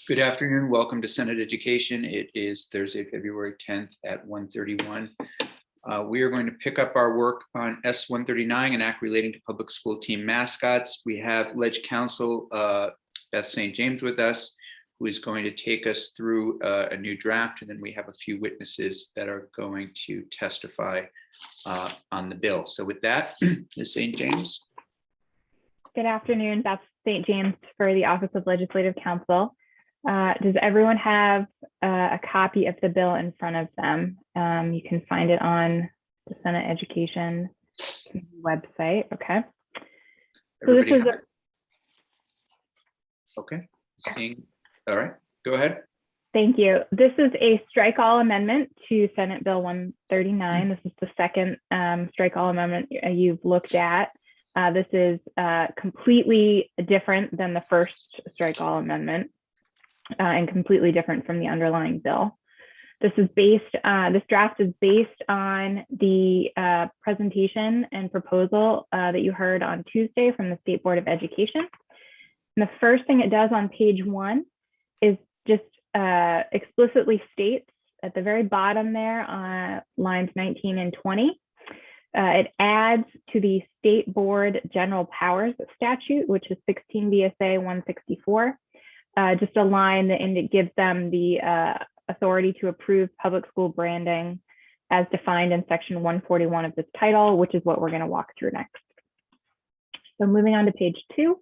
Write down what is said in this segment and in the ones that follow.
Good afternoon. Welcome to Senate Education. It is Thursday, February 10th at 1:31. We are going to pick up our work on S-139, an act relating to public school team mascots. We have Ledge Counsel Beth St. James with us, who is going to take us through a new draft, and then we have a few witnesses that are going to testify on the bill. So with that, Ms. St. James. Good afternoon, Beth St. James for the Office of Legislative Counsel. Does everyone have a copy of the bill in front of them? You can find it on the Senate Education website. Okay. Everybody so this is okay. Seeing. All right. Go ahead. Thank you. This is a strike all amendment to Senate Bill 139. This is the second strike all amendment you've looked at. This is completely different than the first strike all amendment. And completely different from the underlying bill. This draft is based on the presentation and proposal that you heard on Tuesday from the State Board of Education. And the first thing it does on page 1 is just explicitly states at the very bottom there, lines 19 and 20, it adds to the State Board General Powers Statute, which is 16 VSA 164. Just a line that it gives them the authority to approve public school branding as defined in section 141 of this title, which is what we're going to walk through next. So moving on to page 2,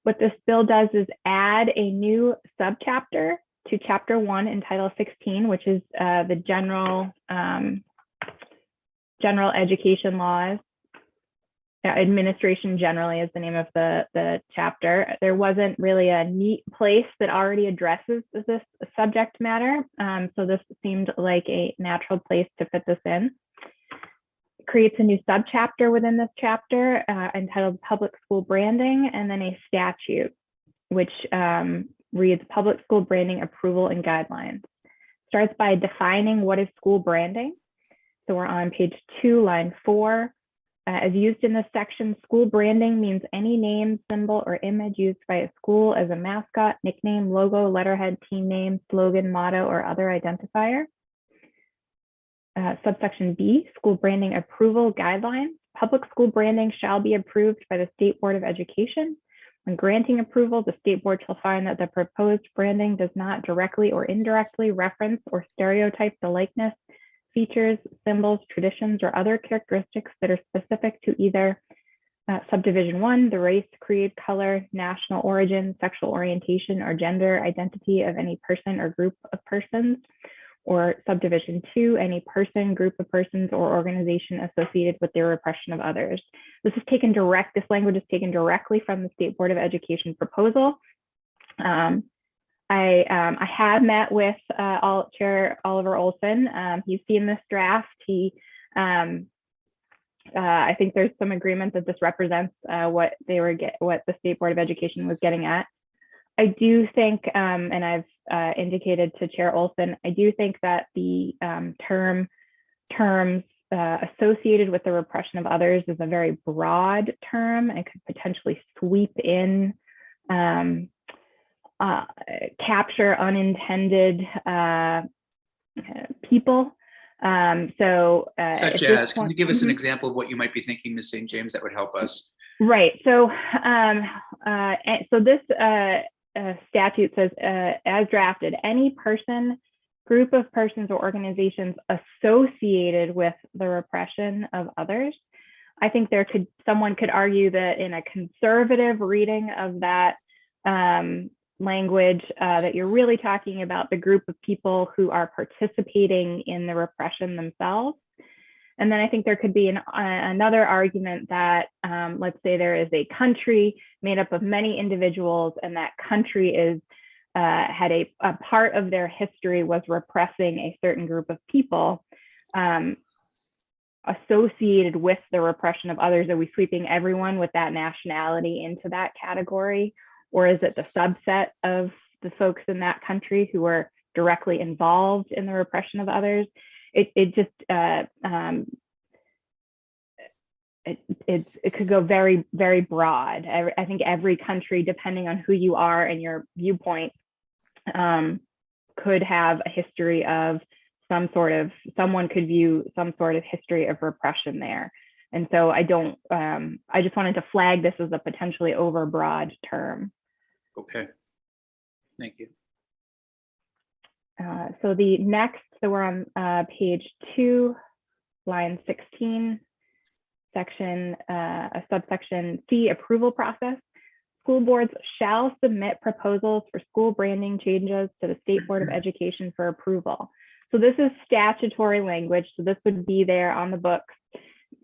what this bill does is add a new subchapter to chapter 1 in title 16, which is the general education laws. Administration generally is the name of the chapter. There wasn't really a neat place that already addresses this subject matter. So this seemed like a natural place to fit this in. It creates a new subchapter within this chapter entitled Public School Branding, and then a statute, which reads Public School Branding Approval and Guidelines. Starts by defining what is school branding. So we're on page 2, line 4. As used in this section, school branding means any name, symbol, or image used by a school as a mascot, nickname, logo, letterhead, team name, slogan, motto, or other identifier. Subsection B, school branding approval guidelines. Public school branding shall be approved by the State Board of Education. When granting approval, the State Board shall find that the proposed branding does not directly or indirectly reference or stereotype the likeness, features, symbols, traditions, or other characteristics that are specific to either Subdivision 1, the race, creed, color, national origin, sexual orientation, or gender identity of any person or group of persons, or Subdivision 2, any person, group of persons, or organization associated with the repression of others. This language is taken directly from the State Board of Education proposal. I have met with Chair Oliver Olson. He's seen this draft. I think there's some agreement that this represents what the State Board of Education was getting at. I do think, and I've indicated to Chair Olson, I do think that the terms associated with the repression of others is a very broad term and could potentially sweep in capture unintended people. Such as, can you give us an example of what you might be thinking, Ms. St. James, that would help us? Right. So, this statute says, as drafted, any person, group of persons, or organizations associated with the repression of others. I think someone could argue that in a conservative reading of that language, that you're really talking about the group of people who are participating in the repression themselves. And then I think there could be another argument that, let's say there is a country made up of many individuals, and that country had a part of their history was repressing a certain group of people associated with the repression of others. Are we sweeping everyone with that nationality into that category? Or is it the subset of the folks in that country who were directly involved in the repression of others? It could go very, very broad. I think every country, depending on who you are and your viewpoint, could have a history of someone could view some sort of history of repression there. And so I just wanted to flag this as a potentially overbroad term. Okay, thank you. So we're on page 2, line 16, subsection C, approval process. School boards shall submit proposals for school branding changes to the State Board of Education for approval. So this is statutory language. So this would be there on the books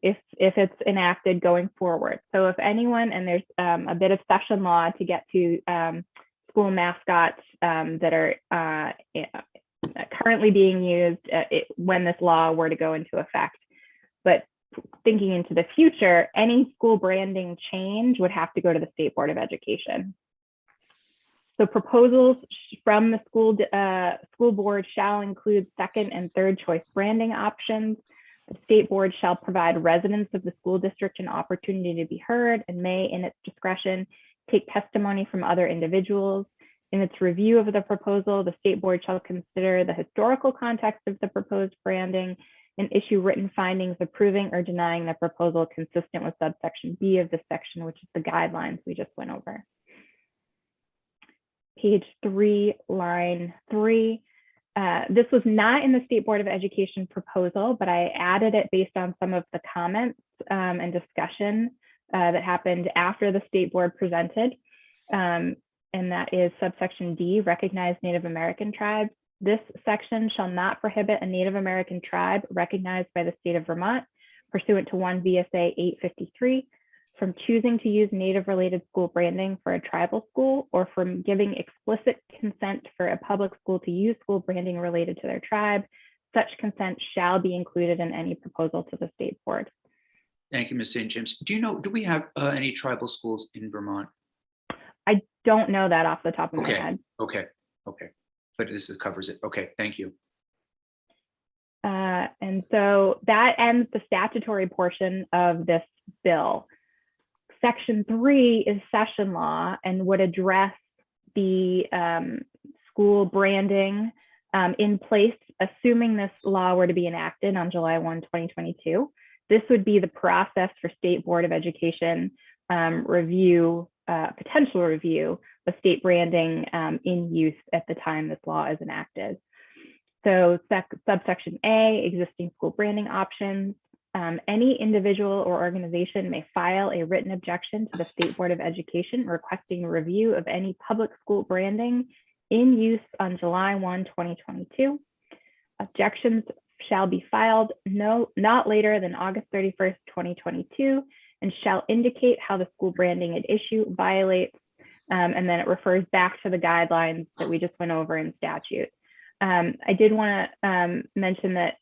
if it's enacted going forward. So if anyone, and there's a bit of session law to get to school mascots that are currently being used when this law were to go into effect. But thinking into the future, any school branding change would have to go to the State Board of Education. So proposals from the school board shall include second and third choice branding options. The State Board shall provide residents of the school district an opportunity to be heard and may, in its discretion, take testimony from other individuals. In its review of the proposal, the State Board shall consider the historical context of the proposed branding and issue written findings approving or denying the proposal consistent with subsection B of this section, which is the guidelines we just went over. Page 3, line 3. This was not in the State Board of Education proposal, but I added it based on some of the comments and discussion that happened after the State Board presented. And that is subsection D, recognized Native American tribes. This section shall not prohibit a Native American tribe recognized by the state of Vermont pursuant to 1 VSA 853 from choosing to use Native-related school branding for a tribal school or from giving explicit consent for a public school to use school branding related to their tribe. Such consent shall be included in any proposal to the State Board. Thank you, Ms. St. James. Do we have any tribal schools in Vermont? I don't know that off the top of my head. Okay. But this covers it. Okay, thank you. And so that ends the statutory portion of this bill. Section 3 is session law and would address the school branding in place, assuming this law were to be enacted on July 1, 2022. This would be the process for State Board of Education potential review of state branding in use at the time this law is enacted. So subsection A, existing school branding options. Any individual or organization may file a written objection to the State Board of Education requesting review of any public school branding in use on July 1, 2022. Objections shall be filed not later than August 31st, 2022, and shall indicate how the school branding at issue violates, and then it refers back to the guidelines that we just went over in statute. I did want to mention that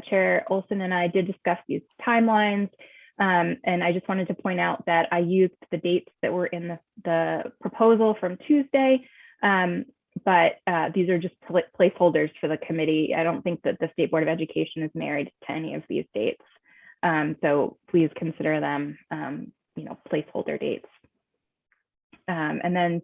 Chair Olson and I did discuss these timelines, and I just wanted to point out that I used the dates that were in the proposal from Tuesday, but these are just placeholders for the committee. I don't think that the State Board of Education is married to any of these dates. So please consider them, placeholder dates. And then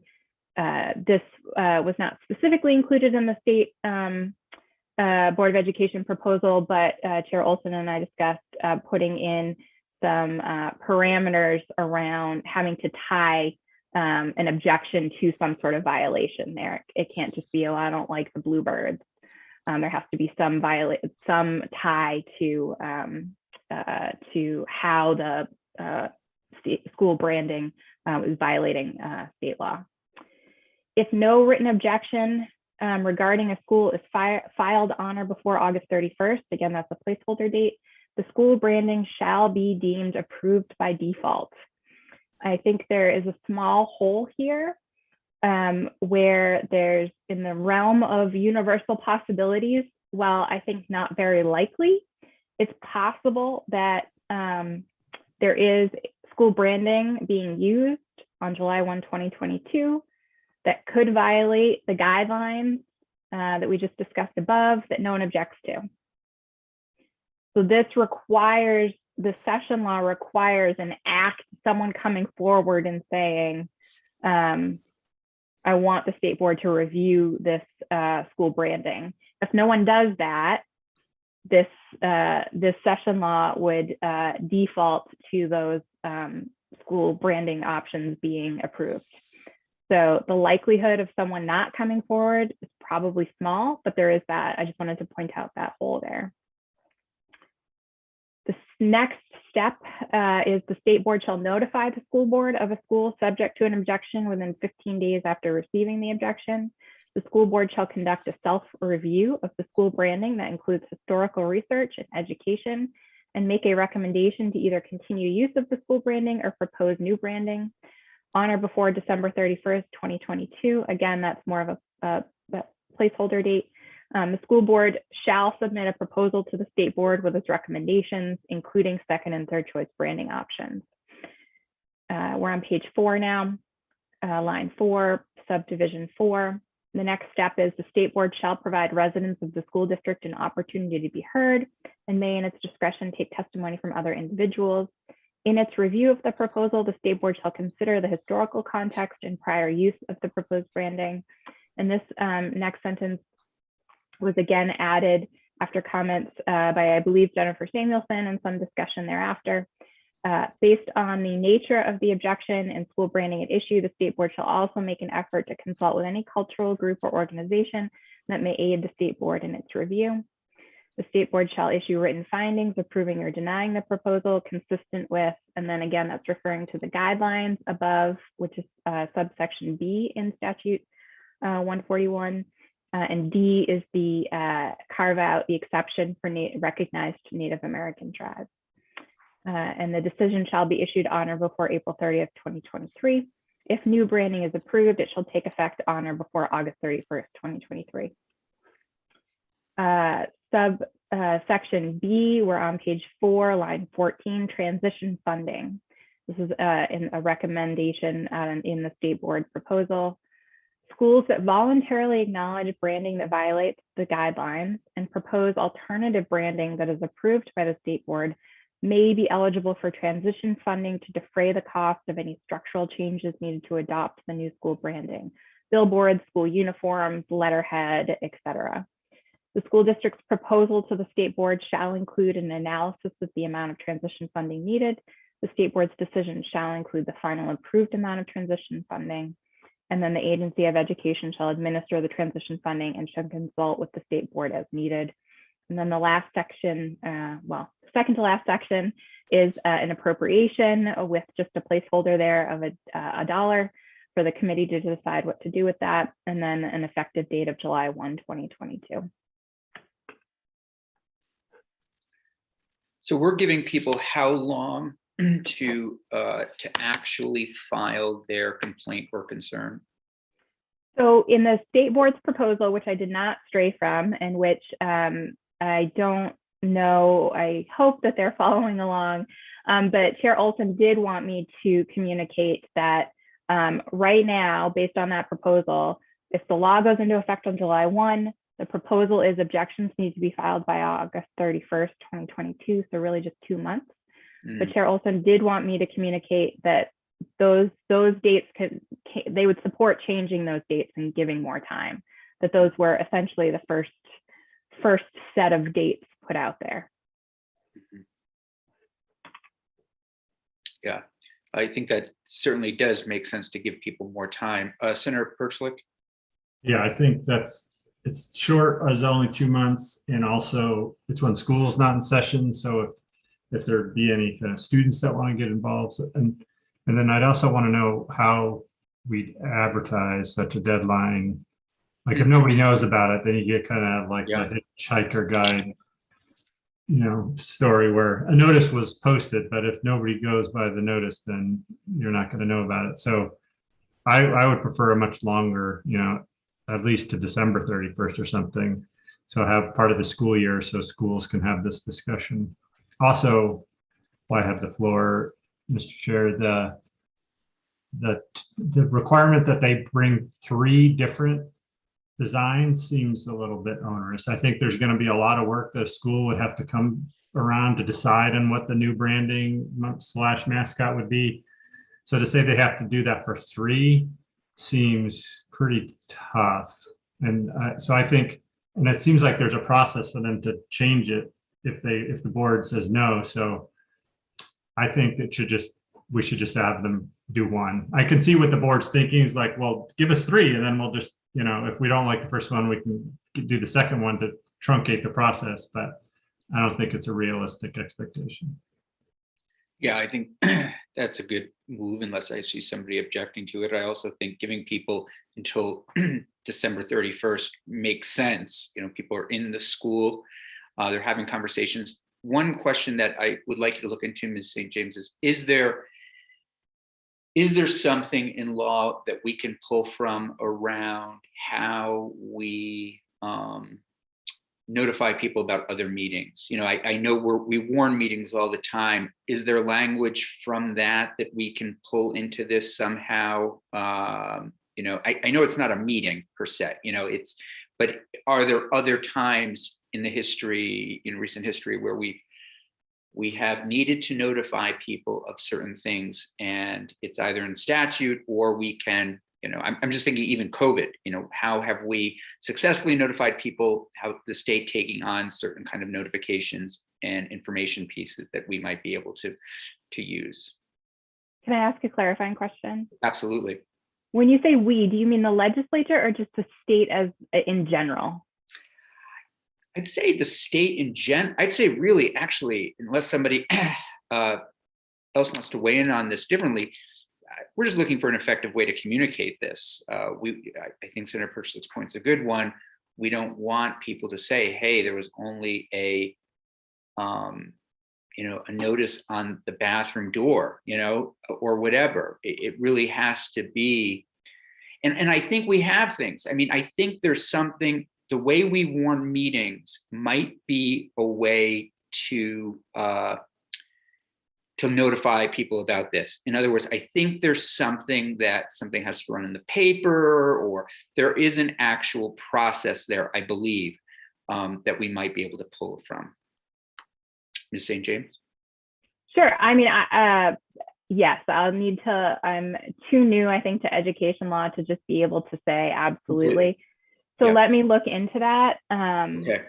this was not specifically included in the State Board of Education proposal, but Chair Olson and I discussed putting in some parameters around having to tie an objection to some sort of violation there. It can't just be, oh, I don't like the bluebirds. There has to be some tie to how the school branding is violating state law. If no written objection regarding a school is filed on or before August 31st, again, that's a placeholder date, the school branding shall be deemed approved by default. I think there is a small hole here where there's, in the realm of universal possibilities, while I think not very likely, it's possible that there is school branding being used on July 1, 2022 that could violate the guidelines that we just discussed above that no one objects to. So this requires, the session law requires someone coming forward and saying, I want the state board to review this school branding. If no one does that, this session law would default to those school branding options being approved. So the likelihood of someone not coming forward is probably small, but there is that. I just wanted to point out that hole there. The next step is the state board shall notify the school board of a school subject to an objection within 15 days after receiving the objection. The school board shall conduct a self-review of the school branding that includes historical research and education, and make a recommendation to either continue use of the school branding or propose new branding on or before December 31st, 2022. Again, that's more of a placeholder date. The school board shall submit a proposal to the state board with its recommendations, including second and third choice branding options. We're on page 4 now, line 4, subdivision 4. The next step is the state board shall provide residents of the school district an opportunity to be heard and may in its discretion take testimony from other individuals. In its review of the proposal, the state board shall consider the historical context and prior use of the proposed branding. And this next sentence was again added after comments by, I believe, Jennifer Samuelson and some discussion thereafter. Based on the nature of the objection and school branding at issue, the state board shall also make an effort to consult with any cultural group or organization that may aid the state board in its review. The state board shall issue written findings approving or denying the proposal consistent with, and then again, that's referring to the guidelines above, which is subsection B in statute 141. And D is the carve out the exception for recognized Native American tribes. And the decision shall be issued on or before April 30th, 2023. If new branding is approved, it shall take effect on or before August 31st, 2023. Subsection B, we're on page 4, line 14, transition funding. This is in a recommendation in the state board proposal. Schools that voluntarily acknowledge branding that violates the guidelines and propose alternative branding that is approved by the state board may be eligible for transition funding to defray the cost of any structural changes needed to adopt the new school branding, billboards, school uniforms, letterhead, etc. The school district's proposal to the state board shall include an analysis of the amount of transition funding needed. The state board's decision shall include the final approved amount of transition funding. And then the agency of education shall administer the transition funding and shall consult with the state board as needed. And then the last section, second to last section is an appropriation with just a placeholder there of $1 for the committee to decide what to do with that. And then an effective date of July 1, 2022. So we're giving people how long to actually file their complaint or concern? So in the state board's proposal, which I did not stray from, and which I don't know, I hope that they're following along, but Chair Olson did want me to communicate that right now, based on that proposal, if the law goes into effect on July 1, the proposal is objections need to be filed by August 31st, 2022, so really just 2 months. But Chair Olson did want me to communicate that those dates they would support changing those dates and giving more time. That those were essentially the first set of dates put out there. Yeah, I think that certainly does make sense to give people more time. Senator Perchlik? Yeah, I think it's short as only 2 months, and also it's when school's not in session. So if there be any kind of students that want to get involved, and then I'd also want to know how we'd advertise such a deadline. Like if nobody knows about it, then you get kind of like the hitchhiker guide, story where a notice was posted, but if nobody goes by the notice, then you're not going to know about it. So I would prefer a much longer, at least to December 31st or something. So have part of the school year so schools can have this discussion. Also, while I have the floor, Mr. Chair, the requirement that they bring 3 different designs seems a little bit onerous. I think there's going to be a lot of work the school would have to come around to decide on what the new branding / mascot would be. So to say they have to do that for 3 seems pretty tough. And so I think, and it seems like there's a process for them to change it if the board says no. So I think we should just have them do one. I can see what the board's thinking is like, well, give us three, and then we'll just, if we don't like the first one, we can do the second one to truncate the process. But I don't think it's a realistic expectation. Yeah, I think that's a good move unless I see somebody objecting to it. I also think giving people until December 31st makes sense. People are in the school, they're having conversations. One question that I would like you to look into, Ms. St. James, is there something in law that we can pull from around how we notify people about other meetings? I know we warn meetings all the time. Is there language from that we can pull into this somehow? I know it's not a meeting per se, but are there other times in recent history where we have needed to notify people of certain things, and it's either in statute or we can, I'm just thinking even COVID, how have we successfully notified people, how the state taking on certain kind of notifications and information pieces that we might be able to use? Can I ask a clarifying question? Absolutely. When you say we, do you mean the legislature or just the state in general? I'd say the state in I'd say really, actually, unless somebody else wants to weigh in on this differently, we're just looking for an effective way to communicate this. I think Senator Perchlik's point's a good one. We don't want people to say, hey, there was only a notice on the bathroom door, or whatever. It really has to be. And I think we have things. I think there's something, the way we warn meetings might be a way to notify people about this. In other words, I think there's something has to run in the paper, or there is an actual process there, I believe, that we might be able to pull from. Ms. St. James? Sure. Yes, I'm too new, I think, to education law to just be able to say absolutely. So yeah. Let me look into that. Okay.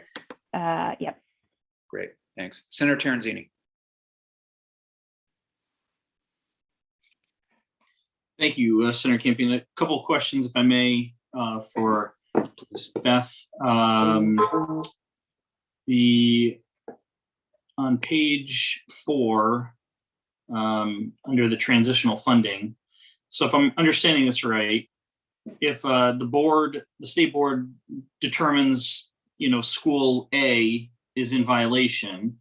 Yep. Great, thanks. Senator Terenzini. Thank you, Senator Campion. A couple of questions, if I may, for Beth. On page 4, under the transitional funding. So if I'm understanding this right, if the state board determines, school A is in violation,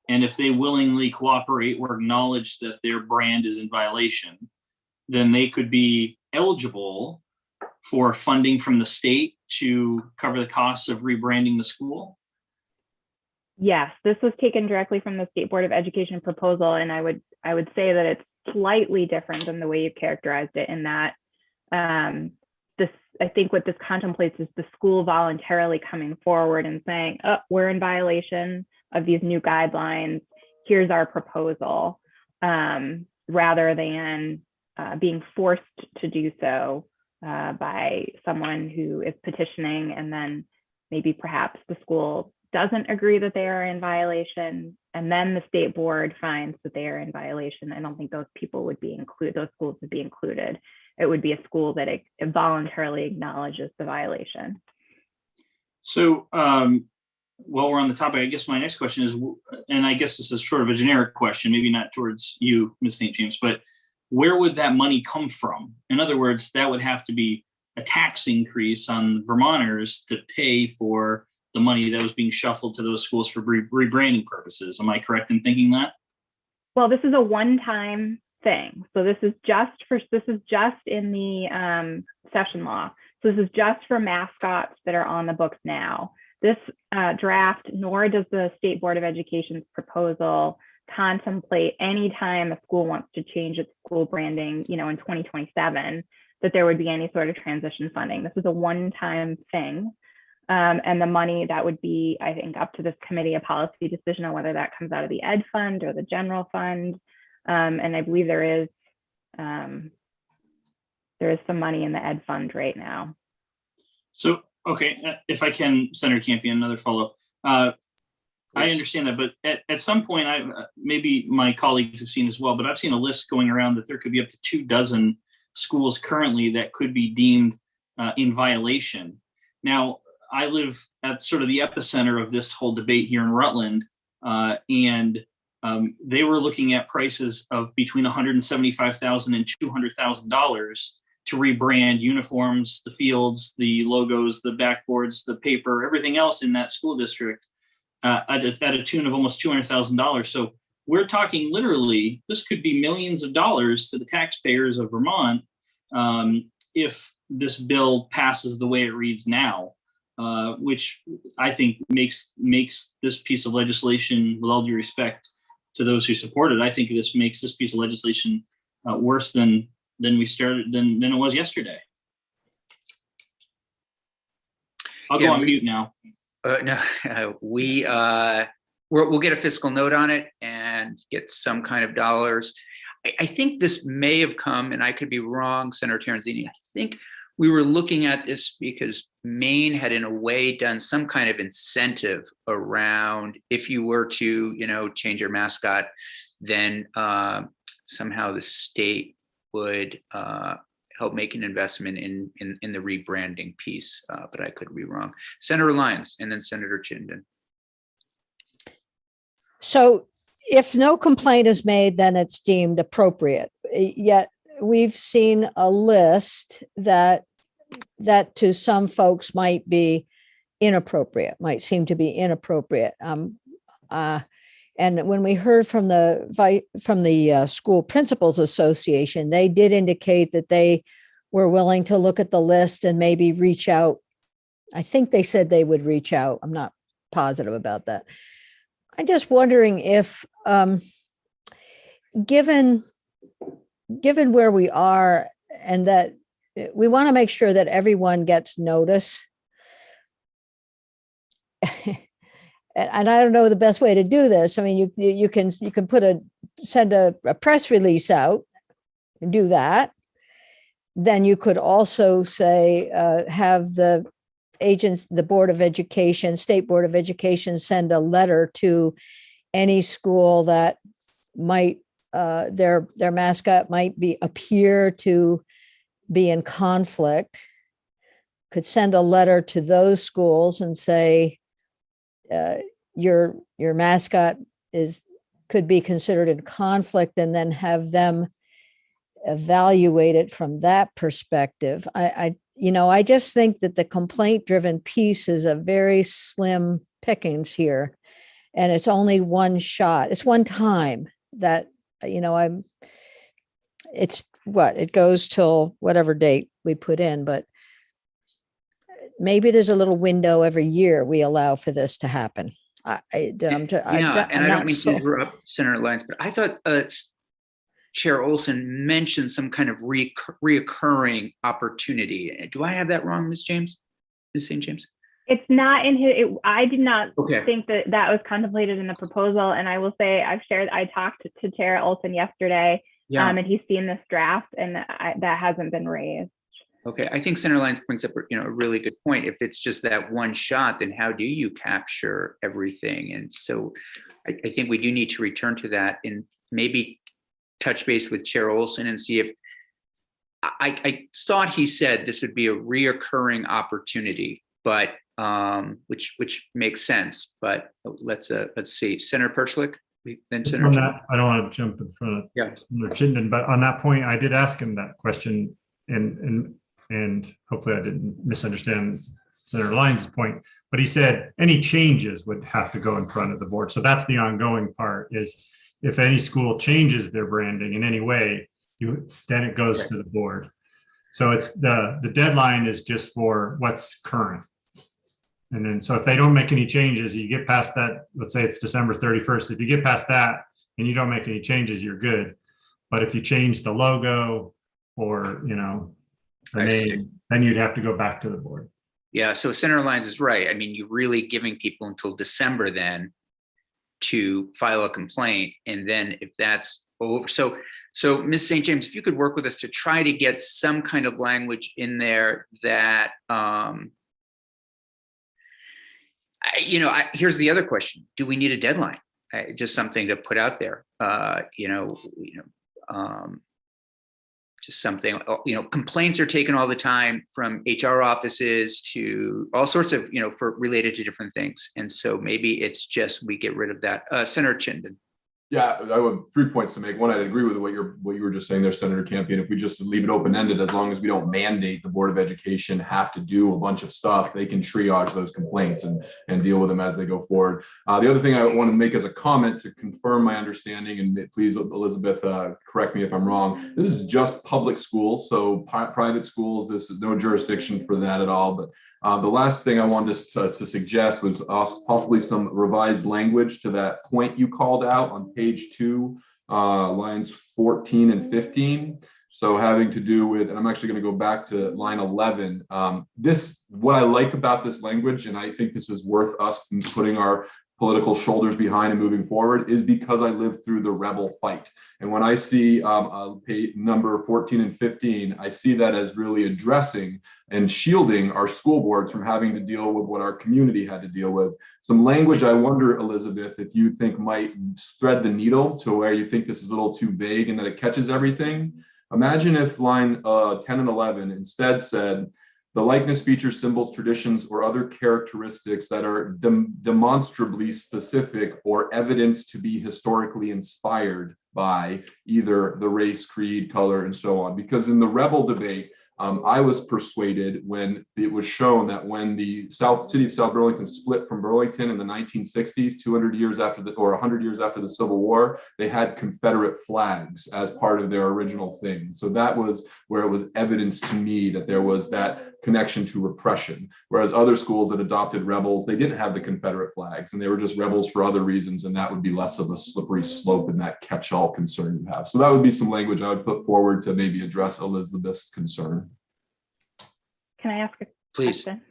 and if they willingly cooperate or acknowledge that their brand is in violation, then they could be eligible for funding from the state to cover the costs of rebranding the school? Yes, this was taken directly from the State Board of Education proposal, and I would say that it's slightly different than the way you've characterized it, in that I think what this contemplates is the school voluntarily coming forward and saying, oh, we're in violation of these new guidelines, here's our proposal, rather than being forced to do so by someone who is petitioning, and then maybe perhaps the school doesn't agree that they are in violation, and then the state board finds that they are in violation. I don't think those people would be included, those schools would be included. It would be a school that it voluntarily acknowledges the violation. So while we're on the topic, I guess my next question is, and I guess this is sort of a generic question, maybe not towards you, Ms. St. James, but where would that money come from? In other words, that would have to be a tax increase on Vermonters to pay for the money that was being shuffled to those schools for rebranding purposes. Am I correct in thinking that? Well, this is a one-time thing. So this is just in the session law. So this is just for mascots that are on the books now. This draft, nor does the State Board of Education's proposal contemplate any time a school wants to change its school branding, in 2027, that there would be any sort of transition funding. This is a one-time thing. And the money that would be, I think, up to this committee, a policy decision on whether that comes out of the ed fund or the general fund. And I believe there is there is some money in the ed fund right now. So, okay, if I can, Senator Campion, another follow. I understand that, but at some point, maybe my colleagues have seen as well, but I've seen a list going around that there could be up to 24 schools currently that could be deemed in violation. Now, I live at sort of the epicenter of this whole debate here in Rutland, and they were looking at prices of between $175,000 and $200,000 to rebrand uniforms, the fields, the logos, the backboards, the paper, everything else in that school district. At a tune of almost $200,000. So we're talking literally, this could be millions of dollars to the taxpayers of Vermont if this bill passes the way it reads now, which I think makes this piece of legislation, with all due respect to those who support it, I think this makes this piece of legislation worse than it was yesterday. I'll go on mute now. No, we'll get a fiscal note on it and get some kind of dollars. I think this may have come, and I could be wrong, Senator Terenzini. I think we were looking at this because Maine had in a way done some kind of incentive around if you were to, change your mascot, then somehow the state would help make an investment in the rebranding piece, but I could be wrong. Senator Lyons and then Senator Chittenden. So if no complaint is made, then it's deemed appropriate. Yet we've seen a list that to some folks might be inappropriate, might seem to be inappropriate. And when we heard from the School Principals Association, they did indicate that they were willing to look at the list and maybe reach out. I think they said they would reach out. I'm not positive about that. I'm just wondering if, given where we are, and that we want to make sure that everyone gets notice. And I don't know the best way to do this. I mean, you can send a press release out and do that. Then you could also say, have the agents, the Board of Education, State Board of Education, send a letter to any school that might, their mascot might appear to be in conflict. Could send a letter to those schools and say, your mascot could be considered in conflict, and then have them evaluate it from that perspective. I just think that the complaint-driven piece is a very slim pickings here, and it's only one shot. It's one time that it goes till whatever date we put in, but maybe there's a little window every year we allow for this to happen. I don't mean to interrupt Senator Lyons, but I thought Chair Olson mentioned some kind of reoccurring opportunity. Do I have that wrong, Ms. St. James? It's not in his. I did not think that was contemplated in the proposal. And I will say I talked to Chair Olson yesterday, and he's seen this draft, and that hasn't been raised. Okay, I think Senator Lyons brings up a really good point. If it's just that one shot, then how do you capture everything? And so I think we do need to return to that and maybe touch base with Chair Olson and see if I thought he said this would be a reoccurring opportunity, but which makes sense. But let's see, Senator Perchlik. Then Senator on that, I don't want to jump in front of Senator Chittenden, but on that point, I did ask him that question, and hopefully I didn't misunderstand Senator Lyons' point, but he said any changes would have to go in front of the board. So that's the ongoing part, is if any school changes their branding in any way, then it goes to the board. So it's the deadline is just for what's current. And then, so if they don't make any changes, you get past that, let's say it's December 31st. If you get past that and you don't make any changes, you're good. But if you change the logo or, the name, then you'd have to go back to the board. Yeah, so Senator Lyons is right. I mean, you're really giving people until December then to file a complaint. And then if that's over, so So Ms. St. James, if you could work with us to try to get some kind of language in there that, here's the other question. Do we need a deadline? Just something to put out there, just something, complaints are taken all the time from HR offices to all sorts of, for related to different things. And so maybe it's just, we get rid of that. Senator Chinden. Yeah, I have 3 points to make. One, I agree with what you were just saying there, Senator Campion. If we just leave it open-ended, as long as we don't mandate the Board of Education have to do a bunch of stuff, they can triage those complaints and deal with them as they go forward. The other thing I want to make as a comment to confirm my understanding, and please, Elizabeth, correct me if I'm wrong, this is just public schools, so private schools, this is no jurisdiction for that at all. But the last thing I wanted to suggest was possibly some revised language to that point you called out on page 2, lines 14 and 15. So having to do with, and I'm actually going to go back to line 11. What I like about this language, and I think this is worth us putting our political shoulders behind and moving forward, is because I lived through the rebel fight. And when I see page number 14 and 15, I see that as really addressing and shielding our school boards from having to deal with what our community had to deal with. Some language I wonder, Elizabeth, if you think might thread the needle to where you think this is a little too vague and that it catches everything. Imagine if line 10 and 11 instead said, the likeness, features, symbols, traditions, or other characteristics that are demonstrably specific or evidence to be historically inspired by either the race, creed, color, and so on. Because in the rebel debate, I was persuaded when it was shown that when the city of South Burlington split from Burlington in the 1960s, 200 years after or 100 years after the Civil War, they had Confederate flags as part of their original thing. So that was where it was evidence to me that there was that connection to repression. Whereas other schools that adopted rebels, they didn't have the Confederate flags and they were just rebels for other reasons. And that would be less of a slippery slope in that catch-all concern you have. So that would be some language I would put forward to maybe address Elizabeth's concern. Can I ask a Please. question?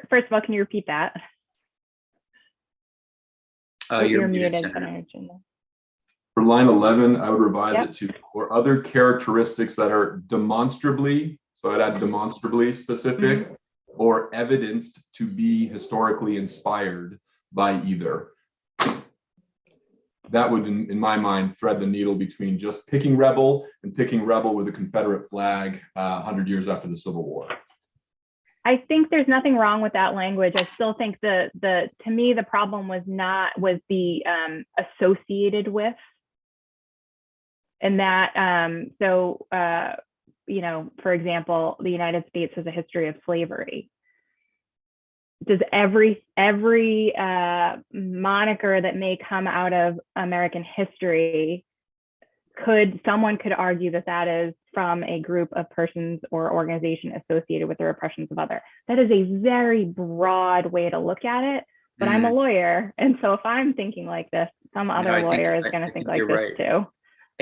First of all, can you repeat that? You're muted, muted, Senator Chinden. For line 11, I would revise Yep. it to, or other characteristics that are demonstrably, so I'd add demonstrably specific, or evidenced to be historically inspired by either. That would, in my mind, thread the needle between just picking rebel and picking rebel with a Confederate flag 100 years after the Civil War. I think there's nothing wrong with that language. I still think to me, the problem was the associated with. And that, for example, the United States has a history of slavery. Does every moniker that may come out of American history, someone could argue that is from a group of persons or organization associated with the repressions of other? That is a very broad way to look at it, but I'm a lawyer. And so if I'm thinking like this, some other lawyer is going to think like this too.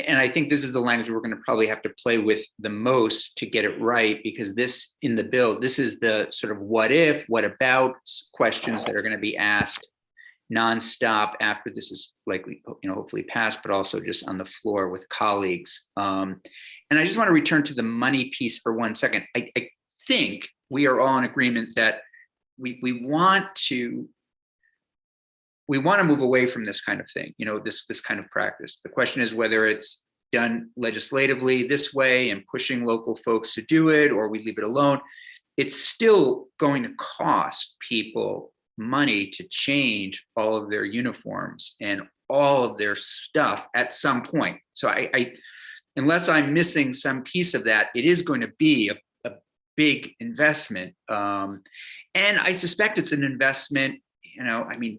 And I think this is the language we're going to probably have to play with the most to get it right, because this in the bill, this is the sort of what if, what about questions that are going to be asked nonstop after this is likely, hopefully passed, but also just on the floor with colleagues. And I just want to return to the money piece for 1 second. I think we are all in agreement that we want to move away from this kind of thing, this kind of practice. The question is whether it's done legislatively this way and pushing local folks to do it, or we leave it alone. It's still going to cost people money to change all of their uniforms and all of their stuff at some point. So I unless I'm missing some piece of that, it is going to be a big investment. And I suspect it's an investment.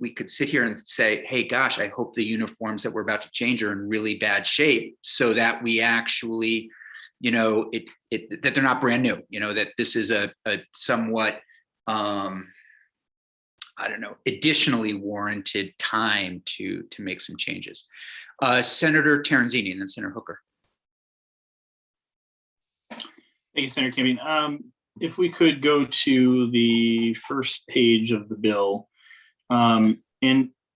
We could sit here and say, hey, gosh, I hope the uniforms that we're about to change are in really bad shape so that we actually, that they're not brand new, that this is a somewhat, additionally warranted time to make some changes. Senator Terenzini and then Senator Hooker. Thank you, Senator Campion. If we could go to the first page of the bill. And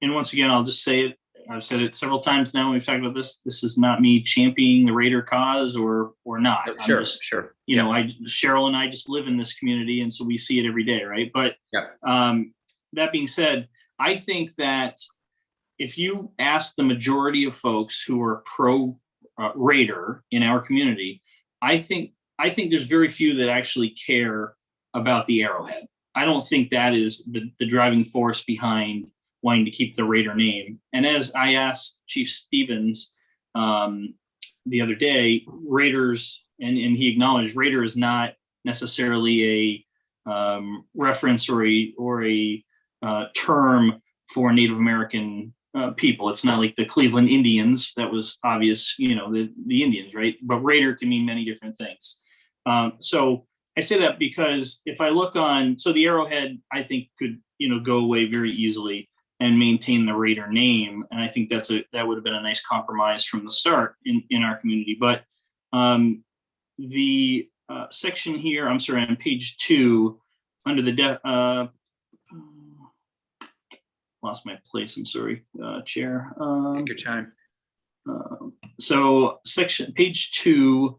once again, I'll just say it, I've said it several times now. We've talked about this. This is not me championing the Raider cause or not. I'm Sure, just, sure. you know, Cheryl and I just live in this community, and so we see it every day, right? But that being said, I think that if you ask the majority of folks who are pro Raider in our community, I think there's very few that actually care about the Arrowhead. I don't think that is the driving force behind wanting to keep the Raider name. And as I asked Chief Stevens the other day, Raiders, and he acknowledged Raider is not necessarily a reference or a term for Native American people. It's not like the Cleveland Indians. That was obvious, you know, the Indians, right? But Raider can mean many different things. So I say that because if I look on, so the Arrowhead, I think could, you know, go away very easily and maintain the Raider name. And I think that would have been a nice compromise from the start in our community. But the section here, I'm sorry, on page 2, under the lost my place. I'm sorry, Chair. Take your time. So page 2,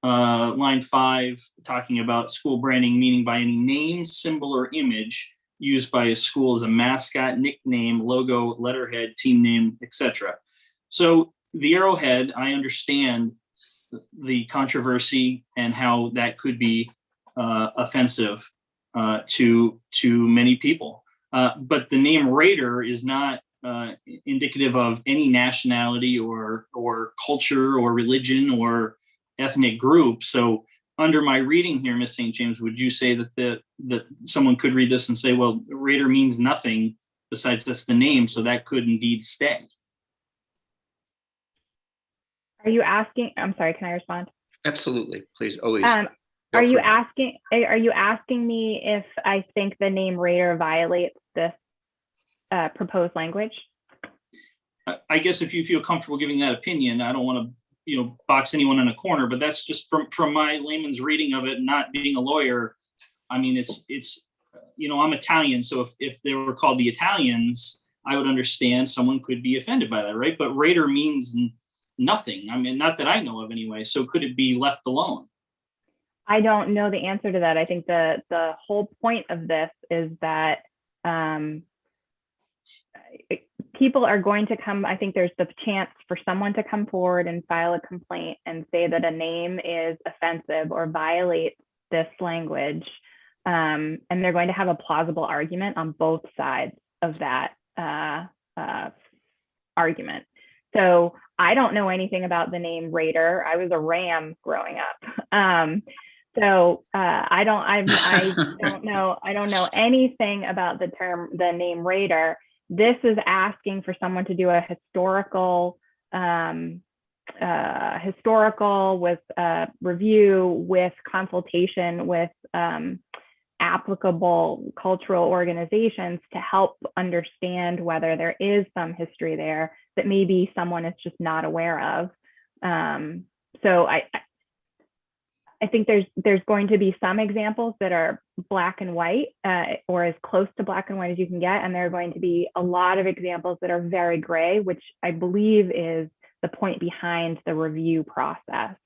line 5, talking about school branding, meaning by any name, symbol, or image used by a school as a mascot, nickname, logo, letterhead, team name, etc. So the Arrowhead, I understand the controversy and how that could be offensive to many people. But the name Raider is not indicative of any nationality or culture or religion or ethnic group. So under my reading here, Ms. St. James, would you say that that someone could read this and say, well, Raider means nothing besides that's the name, so that could indeed stay? Are you asking, I'm sorry, can I respond? Absolutely, please, always. Are you asking me if I think the name Raider violates this proposed language? I guess if you feel comfortable giving that opinion, I don't want to, you know, box anyone in a corner, but that's just from my layman's reading of it, not being a lawyer. I mean, it's you know, I'm Italian, so if they were called the Italians, I would understand someone could be offended by that, right? But Raider means nothing. I mean, not that I know of anyway. So could it be left alone? I don't know the answer to that. I think the whole point of this is that people are going to come. I think there's the chance for someone to come forward and file a complaint and say that a name is offensive or violates this language. And they're going to have a plausible argument on both sides of that argument. So I don't know anything about the name Raider. I was a Ram growing up. So I don't know anything about the name Raider. This is asking for someone to do a historical with review with consultation with applicable cultural organizations to help understand whether there is some history there that maybe someone is just not aware of. So I think there's going to be some examples that are black and white or as close to black and white as you can get. And there are going to be a lot of examples that are very gray, which I believe is the point behind the review process,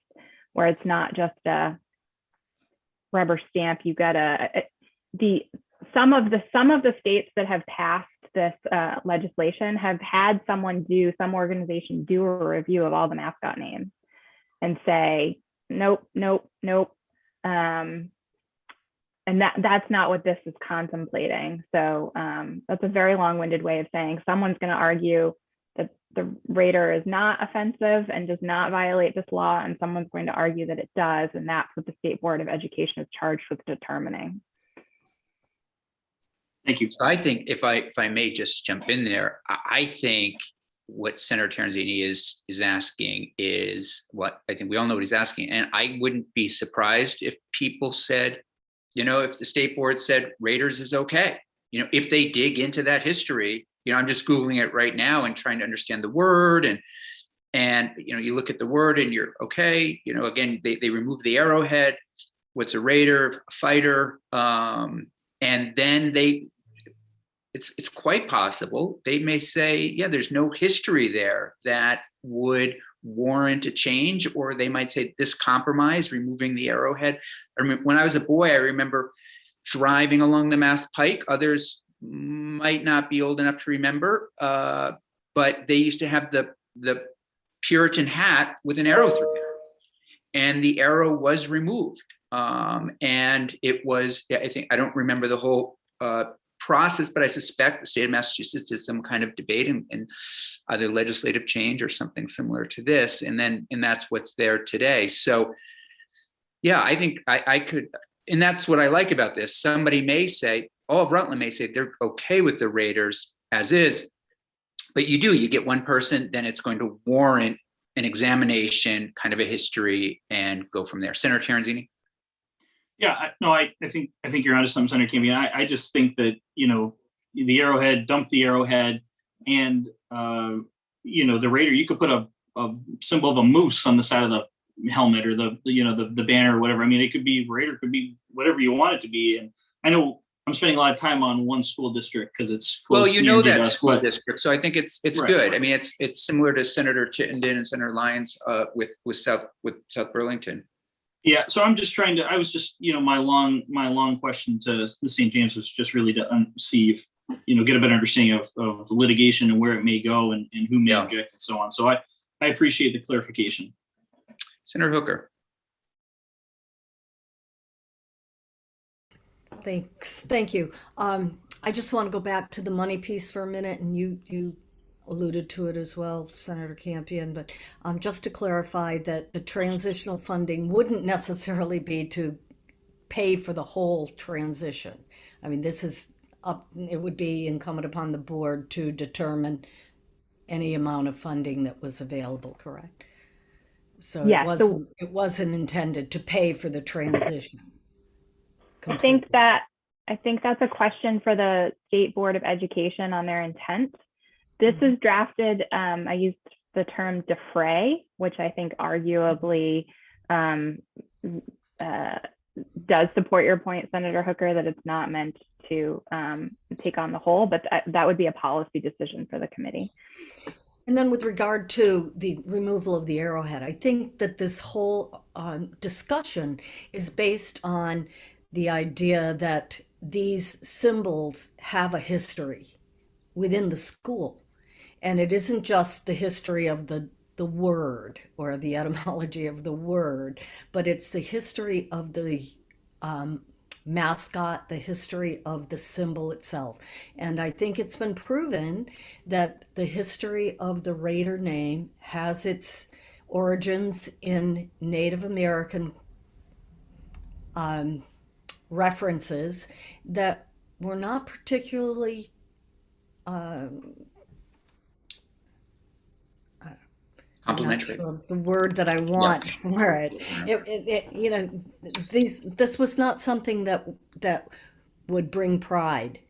where it's not just a rubber stamp. You got some of the states that have passed this legislation have had some organization do a review of all the mascot names and say, nope. And that's not what this is contemplating. So that's a very long-winded way of saying someone's going to argue that the Raider is not offensive and does not violate this law, and someone's going to argue that it does, and that's what the State Board of Education is charged with determining. Thank you. So I think if I may just jump in there, I think what Senator Terenzini is asking is what I think we all know what he's asking. And I wouldn't be surprised if people said, you know, if the state board said Raiders is okay, you know, if they dig into that history, you know, I'm just Googling it right now and trying to understand the word and, you know, you look at the word and you're okay. You know, again, they remove the arrowhead. What's a Raider? A fighter. And then it's quite possible they may say, yeah, there's no history there that would warrant a change, or they might say this compromise, removing the arrowhead. I remember when I was a boy, I remember driving along the Mass Pike. Others might not be old enough to remember, but they used to have the Puritan hat with an arrow through it, and the arrow was removed. And it was, I think, I don't remember the whole process, but I suspect the state of Massachusetts did some kind of debate and either legislative change or something similar to this. And that's what's there today. So yeah, I think I could, and that's what I like about this. Somebody may say, all of Rutland may say they're okay with the Raiders as is, but you get one person, then it's going to warrant an examination, kind of a history, and go from there. Senator Terenzini? Yeah, I think you're onto something, Senator Campion. I just think that, the arrowhead, dump the arrowhead, and the Raider, you could put a symbol of a moose on the side of the helmet, or the banner or whatever. I mean, it could be Raider, could be whatever you want it to be. And I know I'm spending a lot of time on one school district because it's close. Well, that school district, so I think it's Right. good. I mean, it's similar to Senator Chittenden and Senator Lyons with South Burlington. Yeah, so I'm just trying to. I was just, my long question to the St. James was just really to see if, get a better understanding of litigation and where it may go and who may object and so on. So I appreciate the clarification. Senator Hooker. Thank you. I just want to go back to the money piece for a minute, and you alluded to it as well, Senator Campion, but just to clarify that the transitional funding wouldn't necessarily be to pay for the whole transition. I mean, this is up, it would be incumbent upon the board to determine any amount of funding that was available, correct? So Yes, it wasn't intended to pay for the transition. I think that's a question for the State Board of Education on their intent. This is drafted, I used the term defray, which I think arguably does support your point, Senator Hooker, that it's not meant to take on the whole, but that would be a policy decision for the committee. And then with regard to the removal of the arrowhead, I think that this whole discussion is based on the idea that these symbols have a history within the school. And it isn't just the history of the word or the etymology of the word, but it's the history of the mascot, the history of the symbol itself. And I think it's been proven that the history of the Raider name has its origins in Native American references that were not particularly Complimentary. Sure the word that I want for it. This was not something that would bring pride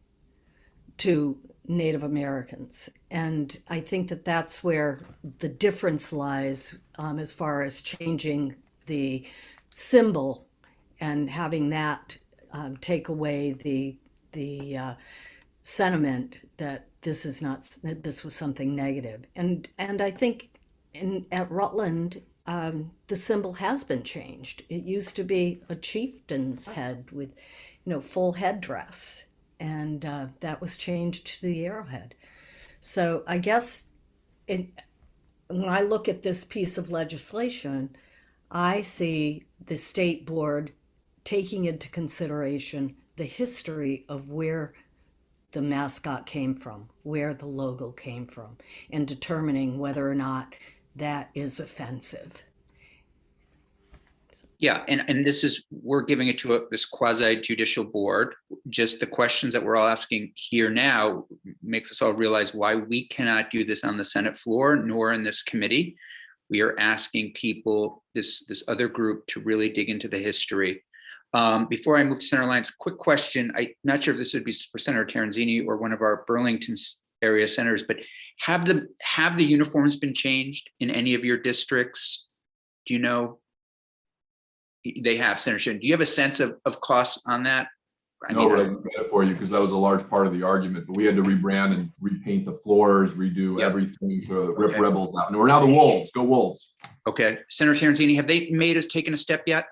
to Native Americans, and I think that that's where the difference lies as far as changing the symbol and having that take away the sentiment that this was something negative, and I think. At Rutland, the symbol has been changed. It used to be a chieftain's head with, full headdress, and that was changed to the arrowhead. So I guess when I look at this piece of legislation, I see the state board taking into consideration the history of where the mascot came from, where the logo came from, and determining whether or not that is offensive. Yeah, and we're giving it to this quasi judicial board. Just the questions that we're all asking here now makes us all realize why we cannot do this on the Senate floor, nor in this committee. We are asking people, this other group, to really dig into the history. Before I move to Senator Lyons, quick question. I'm not sure if this would be for Senator Terenzini or one of our Burlington area senators, but have the uniforms been changed in any of your districts? Do you know? They have, Senator Shin. Do you have a sense of costs on that? I No, mean, but I can get it for you because that was a large part of the argument, but we had to rebrand and repaint the floors, redo Yep. everything to rip Okay. rebels out. And we're now the Wolves, go Wolves. okay. Senator Terenzini, have they made us taken a step yet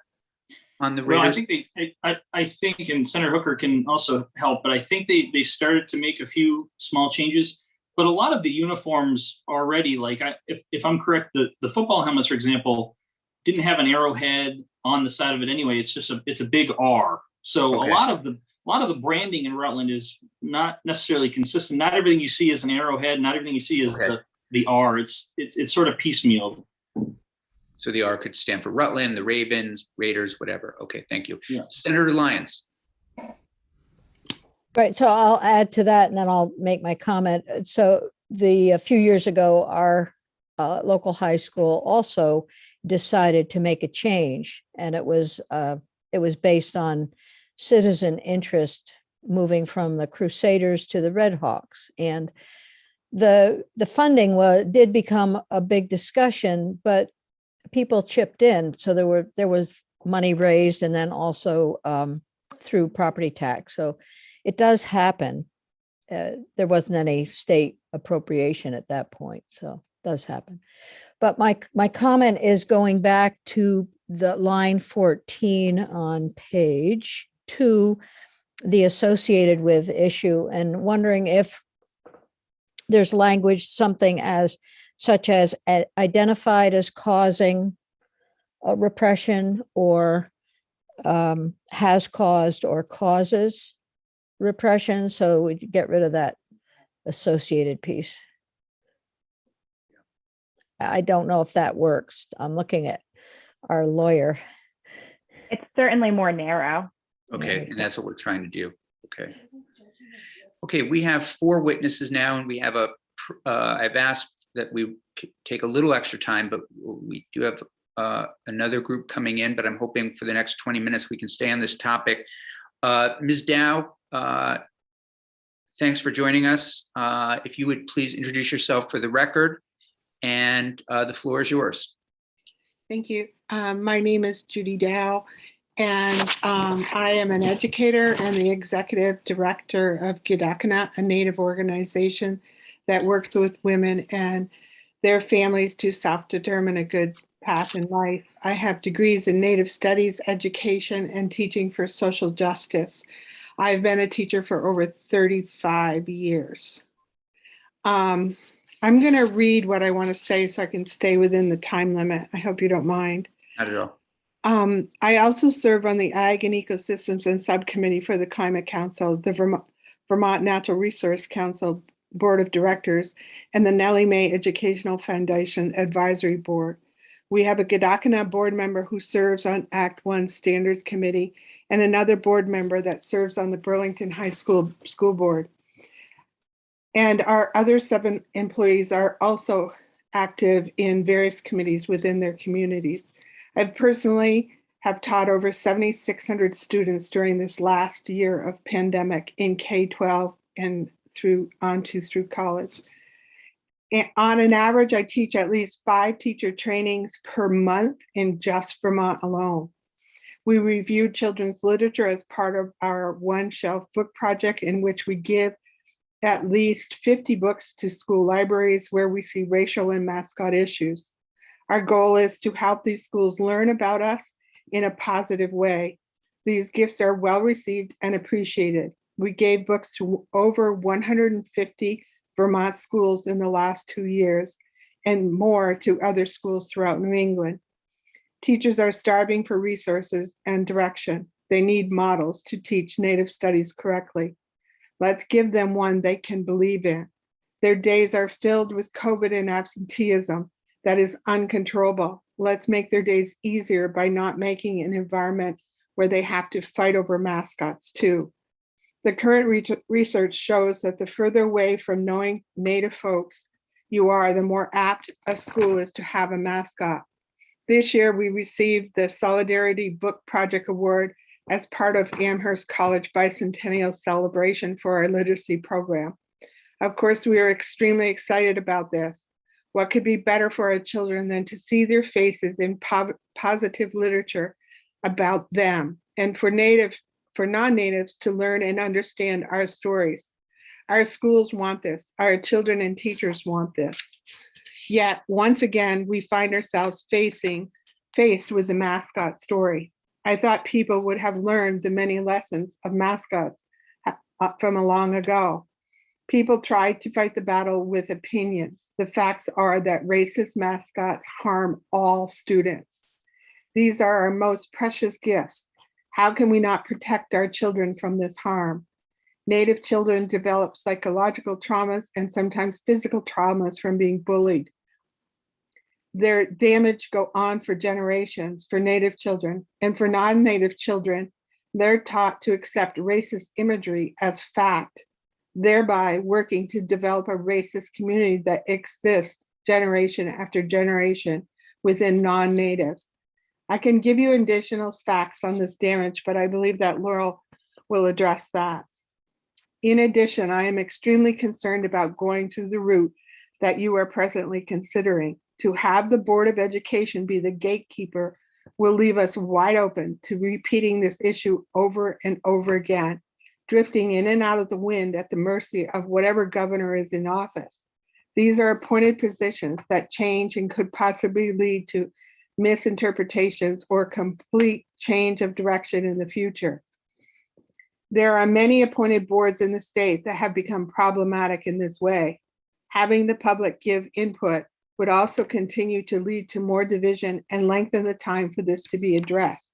on the Well, I Raiders? think I think, and Senator Hooker can also help, but I think they started to make a few small changes. But a lot of the uniforms already, like if I'm correct, the football helmets, for example, didn't have an arrowhead on the side of it anyway. It's just it's a big R. So Okay. a lot of the branding in Rutland is not necessarily consistent. Not everything you see is an arrowhead. Not everything you see is Okay. the R. It's sort of piecemeal. So the R could stand for Rutland, the Ravens, Raiders, whatever. Okay, thank you. Yeah. Senator Lyons. Right, so I'll add to that and then I'll make my comment. So a few years ago, our local high school also decided to make a change, and it was based on citizen interest, moving from the Crusaders to the Red Hawks. And the funding did become a big discussion, but people chipped in. So there was money raised, and then also through property tax. So it does happen. There wasn't any state appropriation at that point, so it does happen. But my comment is going back to the line 14 on page 2, the associated with issue, and wondering if there's language something such as identified as causing repression, or has caused or causes repression. So we get rid of that associated piece. I don't know if that works. I'm looking at our lawyer. It's certainly more narrow. Okay, and that's what we're trying to do. Okay. Okay, we have 4 witnesses now, and we have I've asked that we take a little extra time, but we do have another group coming in, but I'm hoping for the next 20 minutes we can stay on this topic. Ms. Dao, thanks for joining us. If you would please introduce yourself for the record, and the floor is yours. Thank you. My name is Judy Dao, and I am an educator and the executive director of Gidakana, a Native organization that works with women and their families to self-determine a good path in life. I have degrees in Native Studies, education, and teaching for social justice. I've been a teacher for over 35 years. I'm going to read what I want to say so I can stay within the time limit. I hope you don't mind. Not at all. I also serve on the Ag and Ecosystems and Subcommittee for the Climate Council, the Vermont Natural Resource Council Board of Directors, and the Nellie Mae Educational Foundation Advisory Board. We have a Gidakana board member who serves on Act 1 Standards Committee, and another board member that serves on the Burlington High School Board. And our other 7 employees are also active in various committees within their communities. I personally have taught over 7,600 students during this last year of pandemic in K-12 and through college. And on an average, I teach at least 5 teacher trainings per month in just Vermont alone. We reviewed children's literature as part of our One Shelf book project, in which we give at least 50 books to school libraries where we see racial and mascot issues. Our goal is to help these schools learn about us in a positive way. These gifts are well received and appreciated. We gave books to over 150 Vermont schools in the last 2 years, and more to other schools throughout New England. Teachers are starving for resources and direction. They need models to teach Native studies correctly. Let's give them one they can believe in. Their days are filled with COVID and absenteeism that is uncontrollable. Let's make their days easier by not making an environment where they have to fight over mascots too. The current research shows that the further away from knowing Native folks you are, the more apt a school is to have a mascot. This year, we received the Solidarity Book Project Award as part of Amherst College Bicentennial Celebration for our literacy program. Of course, we are extremely excited about this. What could be better for our children than to see their faces in positive literature about them? And for Native for non-natives to learn and understand our stories. Our schools want this. Our children and teachers want this. Yet, once again, we find ourselves faced with the mascot story. I thought people would have learned the many lessons of mascots from a long ago. People tried to fight the battle with opinions. The facts are that racist mascots harm all students. These are our most precious gifts. How can we not protect our children from this harm? Native children develop psychological traumas and sometimes physical traumas from being bullied. Their damage go on for generations for Native children, and for non-Native children, they're taught to accept racist imagery as fact, thereby working to develop a racist community that exists generation after generation within non-Natives. I can give you additional facts on this damage, but I believe that Laurel will address that. In addition, I am extremely concerned about going through the route that you are presently considering. To have the Board of Education be the gatekeeper will leave us wide open to repeating this issue over and over again, drifting in and out of the wind at the mercy of whatever governor is in office. These are appointed positions that change and could possibly lead to misinterpretations or complete change of direction in the future. There are many appointed boards in the state that have become problematic in this way. Having the public give input would also continue to lead to more division and lengthen the time for this to be addressed.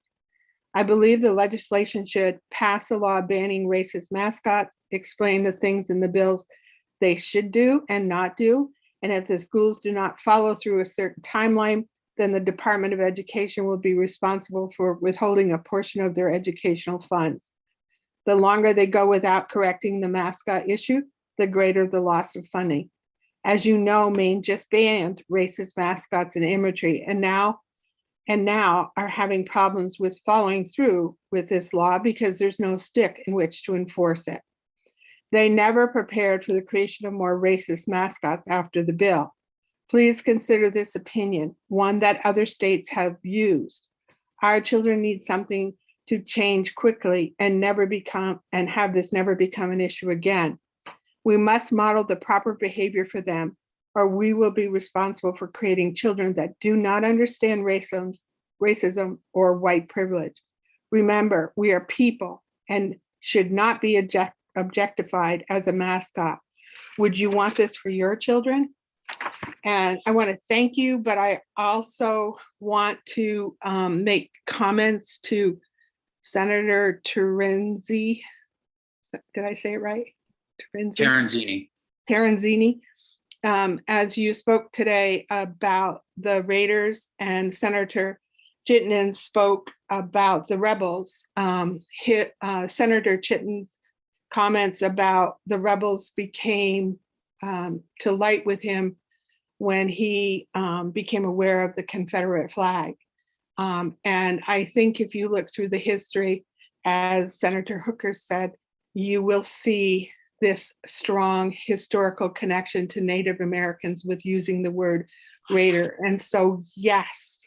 I believe the legislation should pass a law banning racist mascots, explain the things in the bills they should do and not do, and if the schools do not follow through a certain timeline, then the Department of Education will be responsible for withholding a portion of their educational funds. The longer they go without correcting the mascot issue, the greater the loss of funding. As you know, Maine just banned racist mascots and imagery, and now are having problems with following through with this law because there's no stick in which to enforce it. They never prepared for the creation of more racist mascots after the bill. Please consider this opinion, one that other states have used. Our children need something to change quickly and have this never become an issue again. We must model the proper behavior for them, or we will be responsible for creating children that do not understand racism or white privilege. Remember, we are people and should not be objectified as a mascot. Would you want this for your children? And I want to thank you, but I also want to make comments to Senator Terenzini. Did I say it right? Terenzini. As you spoke today about the Raiders, and Senator Chittenden spoke about the rebels. Senator Chittenden's comments about the rebels became to light with him when he became aware of the Confederate flag. And I think if you look through the history, as Senator Hooker said, you will see this strong historical connection to Native Americans with using the word Raider. And so, yes,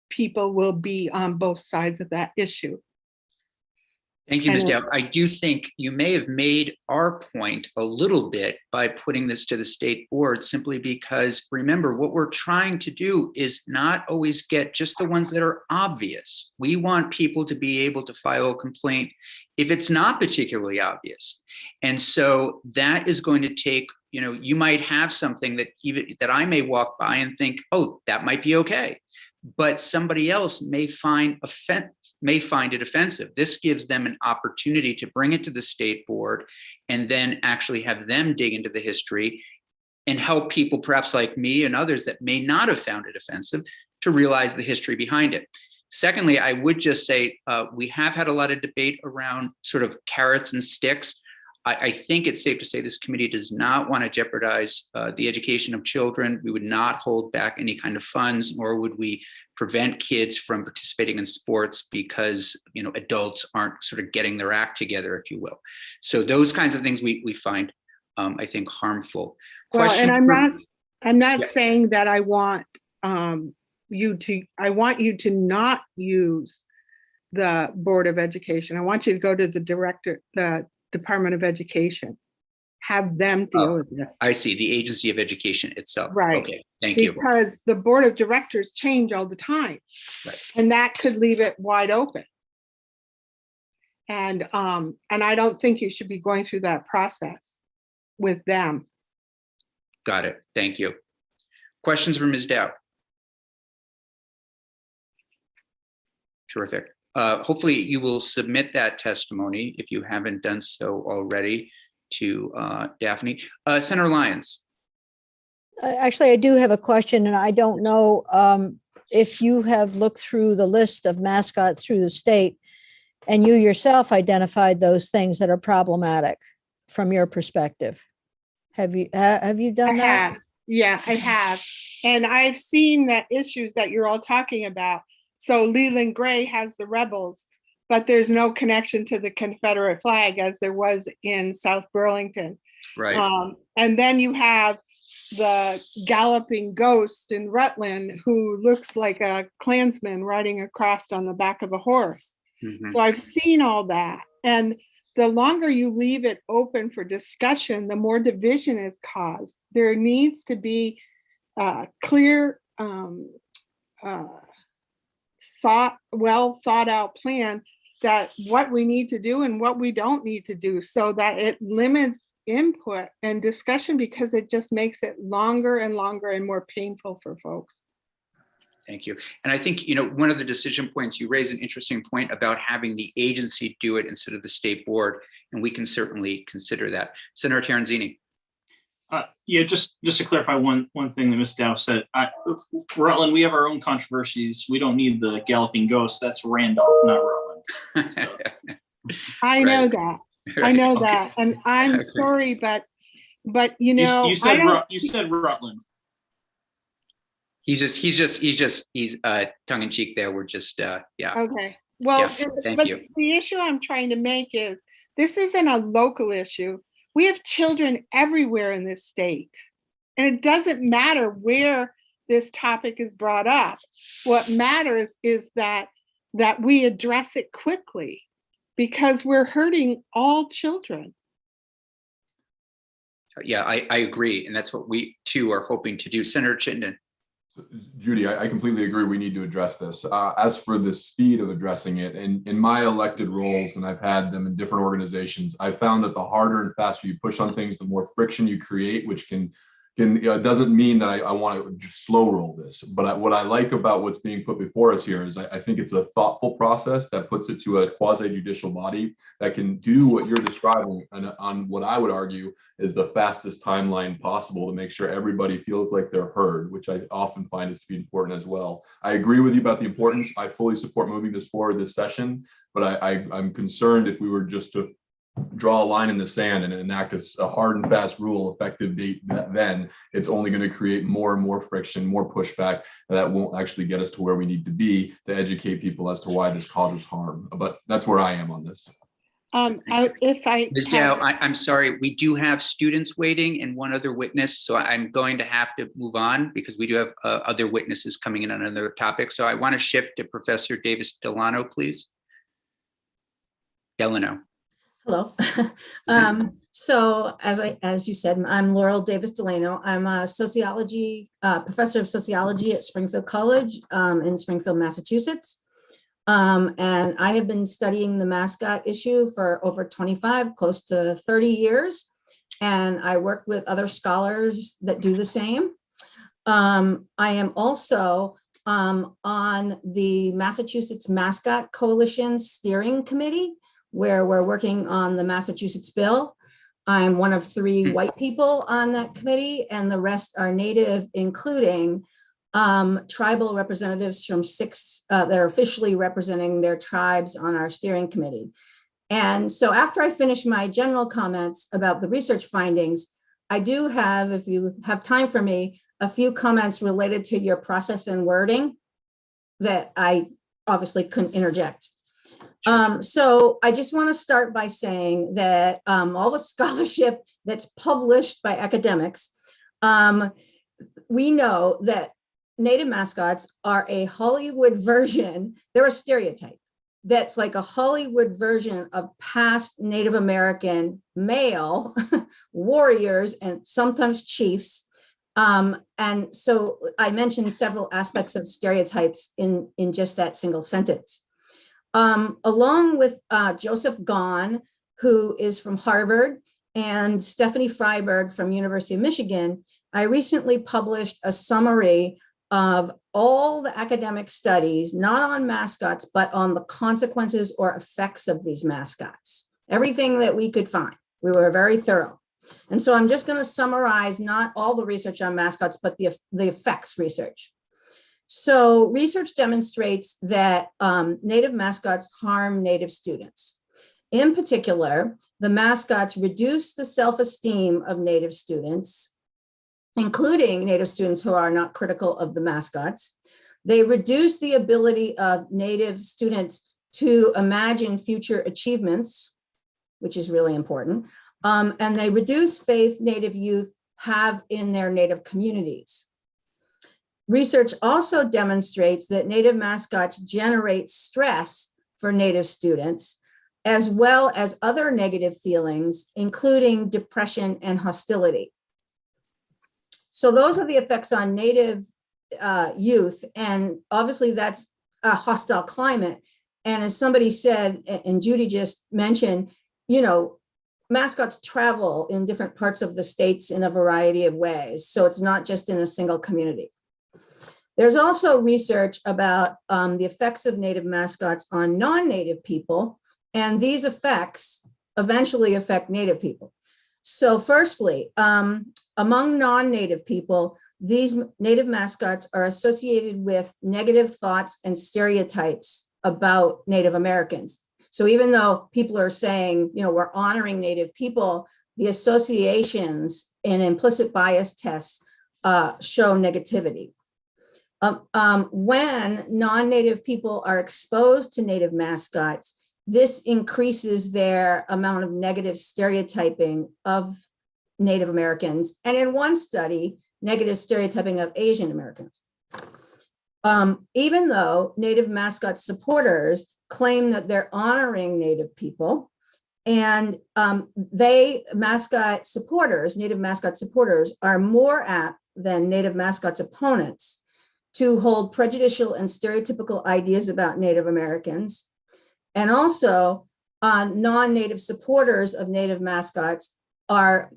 people will be on both sides of that issue. Thank you, Ms. Dao. I do think you may have made our point a little bit by putting this to the state board, simply because, remember, what we're trying to do is not always get just the ones that are obvious. We want people to be able to file a complaint if it's not particularly obvious. And so that is going to take, you might have something that I may walk by and think, oh, that might be okay. But somebody else may find it offensive. This gives them an opportunity to bring it to the state board and then actually have them dig into the history and help people perhaps like me and others that may not have found it offensive to realize the history behind it. Secondly, I would just say we have had a lot of debate around sort of carrots and sticks. I think it's safe to say this committee does not want to jeopardize the education of children. We would not hold back any kind of funds, nor would we prevent kids from participating in sports because adults aren't sort of getting their act together, if you will. So those kinds of things we find, I think, harmful. Well, and I'm not saying that I want you to not use the Board of Education. I want you to go to the Department of Education. Have them deal with this. I see, the Agency of Education itself. Right. Okay, thank you. Because the Board of Directors change all the time. Right. And that could leave it wide open. And I don't think you should be going through that process with them. Got it. Thank you. Questions for Ms. Dao? Terrific. Hopefully you will submit that testimony if you haven't done so already to Daphne. Senator Lyons. Actually, I do have a question, and I don't know if you have looked through the list of mascots through the state and you yourself identified those things that are problematic from your perspective. Have you done that? Have. Yeah, I have. And I've seen that issues that you're all talking about. So Leland Gray has the rebels, but there's no connection to the Confederate flag as there was in South Burlington. Right. And then you have the galloping ghost in Rutland who looks like a Klansman riding across on the back of a horse. Mhm. So I've seen all that. And the longer you leave it open for discussion, the more division is caused. There needs to be a clear, well thought out plan that what we need to do and what we don't need to do, so that it limits input and discussion, because it just makes it longer and longer and more painful for folks. Thank you. And I think, one of the decision points, you raise an interesting point about having the agency do it instead of the state board, and we can certainly consider that. Senator Terenzini. Yeah, just to clarify one thing that Ms. Dow said. Rutland, we have our own controversies. We don't need the galloping ghost. That's Randolph, not Rutland. So. I know that. I know Okay. that, and I'm Okay. sorry, but You said Rutland. He's tongue in cheek there. We're just, yeah. Okay. Well, Yeah, thank but you. the issue I'm trying to make is this isn't a local issue. We have children everywhere in this state, and it doesn't matter where this topic is brought up. What matters is that we address it quickly, because we're hurting all children. Yeah, I agree. And that's what we too are hoping to do. Senator Chittenden. Judy, I completely agree. We need to address this. As for the speed of addressing it, and in my elected roles, and I've had them in different organizations, I found that the harder and faster you push on things, the more friction you create, which it doesn't mean that I want to just slow roll this. But what I like about what's being put before us here is I think it's a thoughtful process that puts it to a quasi judicial body that can do what you're describing on what I would argue is the fastest timeline possible to make sure everybody feels like they're heard, which I often find is to be important as well. I agree with you about the importance. I fully support moving this forward this session, but I'm concerned if we were just to draw a line in the sand and enact a hard and fast rule effective date, then it's only going to create more and more friction, more pushback, and that won't actually get us to where we need to be to educate people as to why this causes harm. But that's where I am on this. Ms. Dow, I'm sorry, we do have students waiting and one other witness, so I'm going to have to move on because we do have other witnesses coming in on another topic. So I want to shift to Professor Davis Delano, please. Delano. Hello. So as you said, I'm Laurel Davis Delano. I'm a professor of sociology at Springfield College in Springfield, Massachusetts. And I have been studying the mascot issue for over 25, close to 30 years. And I work with other scholars that do the same. I am also on the Massachusetts Mascot Coalition Steering Committee, where we're working on the Massachusetts bill. I'm one of 3 white people on that committee, and the rest are Native, including tribal representatives from 6 that are officially representing their tribes on our steering committee. And so after I finish my general comments about the research findings, I do have, if you have time for me, a few comments related to your process and wording that I obviously couldn't interject. So I just want to start by saying that all the scholarship that's published by academics, we know that Native mascots are a Hollywood version, they're a stereotype. that's like a Hollywood version of past Native American male warriors and sometimes chiefs. And so I mentioned several aspects of stereotypes in just that single sentence. Along with Joseph Gahn, who is from Harvard, and Stephanie Freiberg from University of Michigan, I recently published a summary of all the academic studies, not on mascots, but on the consequences or effects of these mascots. Everything that we could find. We were very thorough. And so I'm just going to summarize not all the research on mascots, but the effects research. So research demonstrates that Native mascots harm Native students. In particular, the mascots reduce the self-esteem of Native students, including Native students who are not critical of the mascots. They reduce the ability of Native students to imagine future achievements, which is really important. And they reduce faith Native youth have in their Native communities. Research also demonstrates that Native mascots generate stress for Native students, as well as other negative feelings, including depression and hostility. So those are the effects on Native youth. And obviously that's a hostile climate. And as somebody said, and Judy just mentioned, you know, mascots travel in different parts of the states in a variety of ways. So it's not just in a single community. There's also research about the effects of Native mascots on non-Native people, and these effects eventually affect Native people. So firstly, among non-Native people, these Native mascots are associated with negative thoughts and stereotypes about Native Americans. So even though people are saying, you know, we're honoring Native people, the associations and implicit bias tests show negativity. When non-Native people are exposed to Native mascots, this increases their amount of negative stereotyping of Native Americans. And in one study, negative stereotyping of Asian Americans. Even though Native mascot supporters claim that they're honoring Native people, and Native mascot supporters are more apt than Native mascots opponents to hold prejudicial and stereotypical ideas about Native Americans. And also non-Native supporters of Native mascots are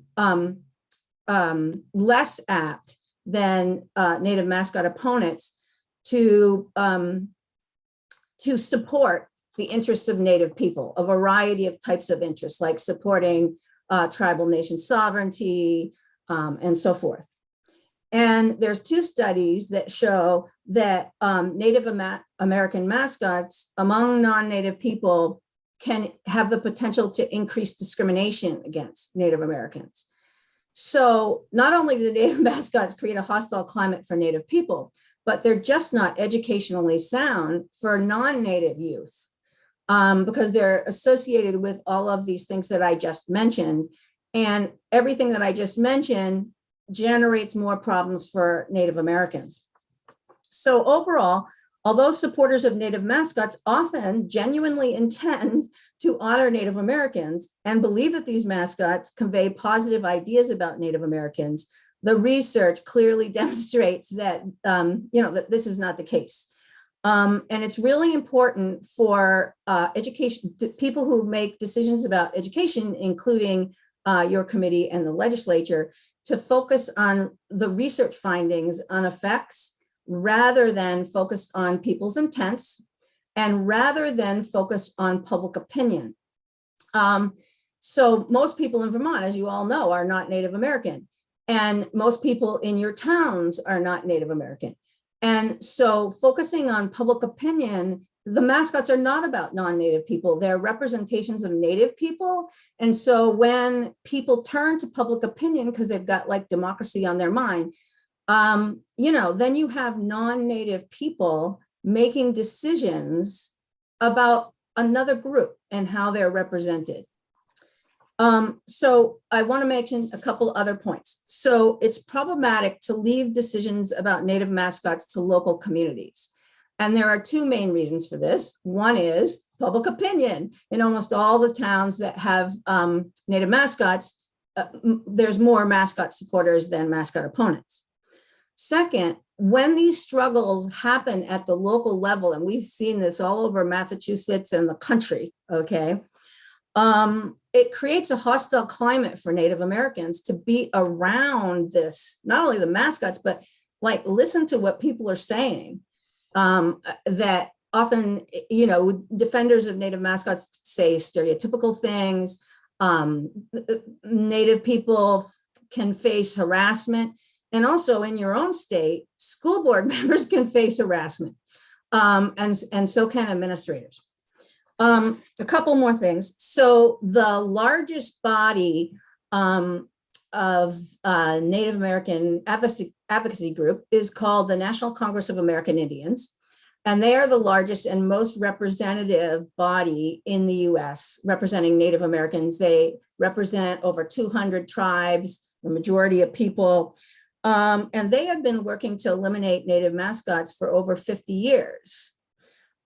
less apt than Native mascot opponents to support the interests of Native people, a variety of types of interests, like supporting tribal nation sovereignty and so forth. And there's two studies that show that Native American mascots among non-Native people can have the potential to increase discrimination against Native Americans. So not only do Native mascots create a hostile climate for Native people, but they're just not educationally sound for non-Native youth because they're associated with all of these things that I just mentioned. And everything that I just mentioned generates more problems for Native Americans. So overall, although supporters of Native mascots often genuinely intend to honor Native Americans and believe that these mascots convey positive ideas about Native Americans, the research clearly demonstrates that, that this is not the case. And it's really important for education, people who make decisions about education, including your committee and the legislature, to focus on the research findings on effects rather than focused on people's intents and rather than focus on public opinion. So most people in Vermont, as you all know, are not Native American, and most people in your towns are not Native American. And so focusing on public opinion, the mascots are not about non-Native people. They're representations of Native people. And so when people turn to public opinion because they've got like democracy on their mind, then you have non-Native people making decisions about another group and how they're represented. So I want to mention a couple other points. So it's problematic to leave decisions about Native mascots to local communities. And there are two main reasons for this. One is public opinion in almost all the towns that have Native mascots, there's more mascot supporters than mascot opponents. Second, when these struggles happen at the local level, and we've seen this all over Massachusetts and the country, okay, it creates a hostile climate for Native Americans to be around this, not only the mascots, but like listen to what people are saying. That often, you know, defenders of Native mascots say stereotypical things. Native people can face harassment. And also in your own state, school board members can face harassment, and so can administrators. A couple more things. So the largest body of Native American advocacy group is called the National Congress of American Indians. And they are the largest and most representative body in the US representing Native Americans. They represent over 200 tribes, the majority of people. And they have been working to eliminate Native mascots for over 50 years.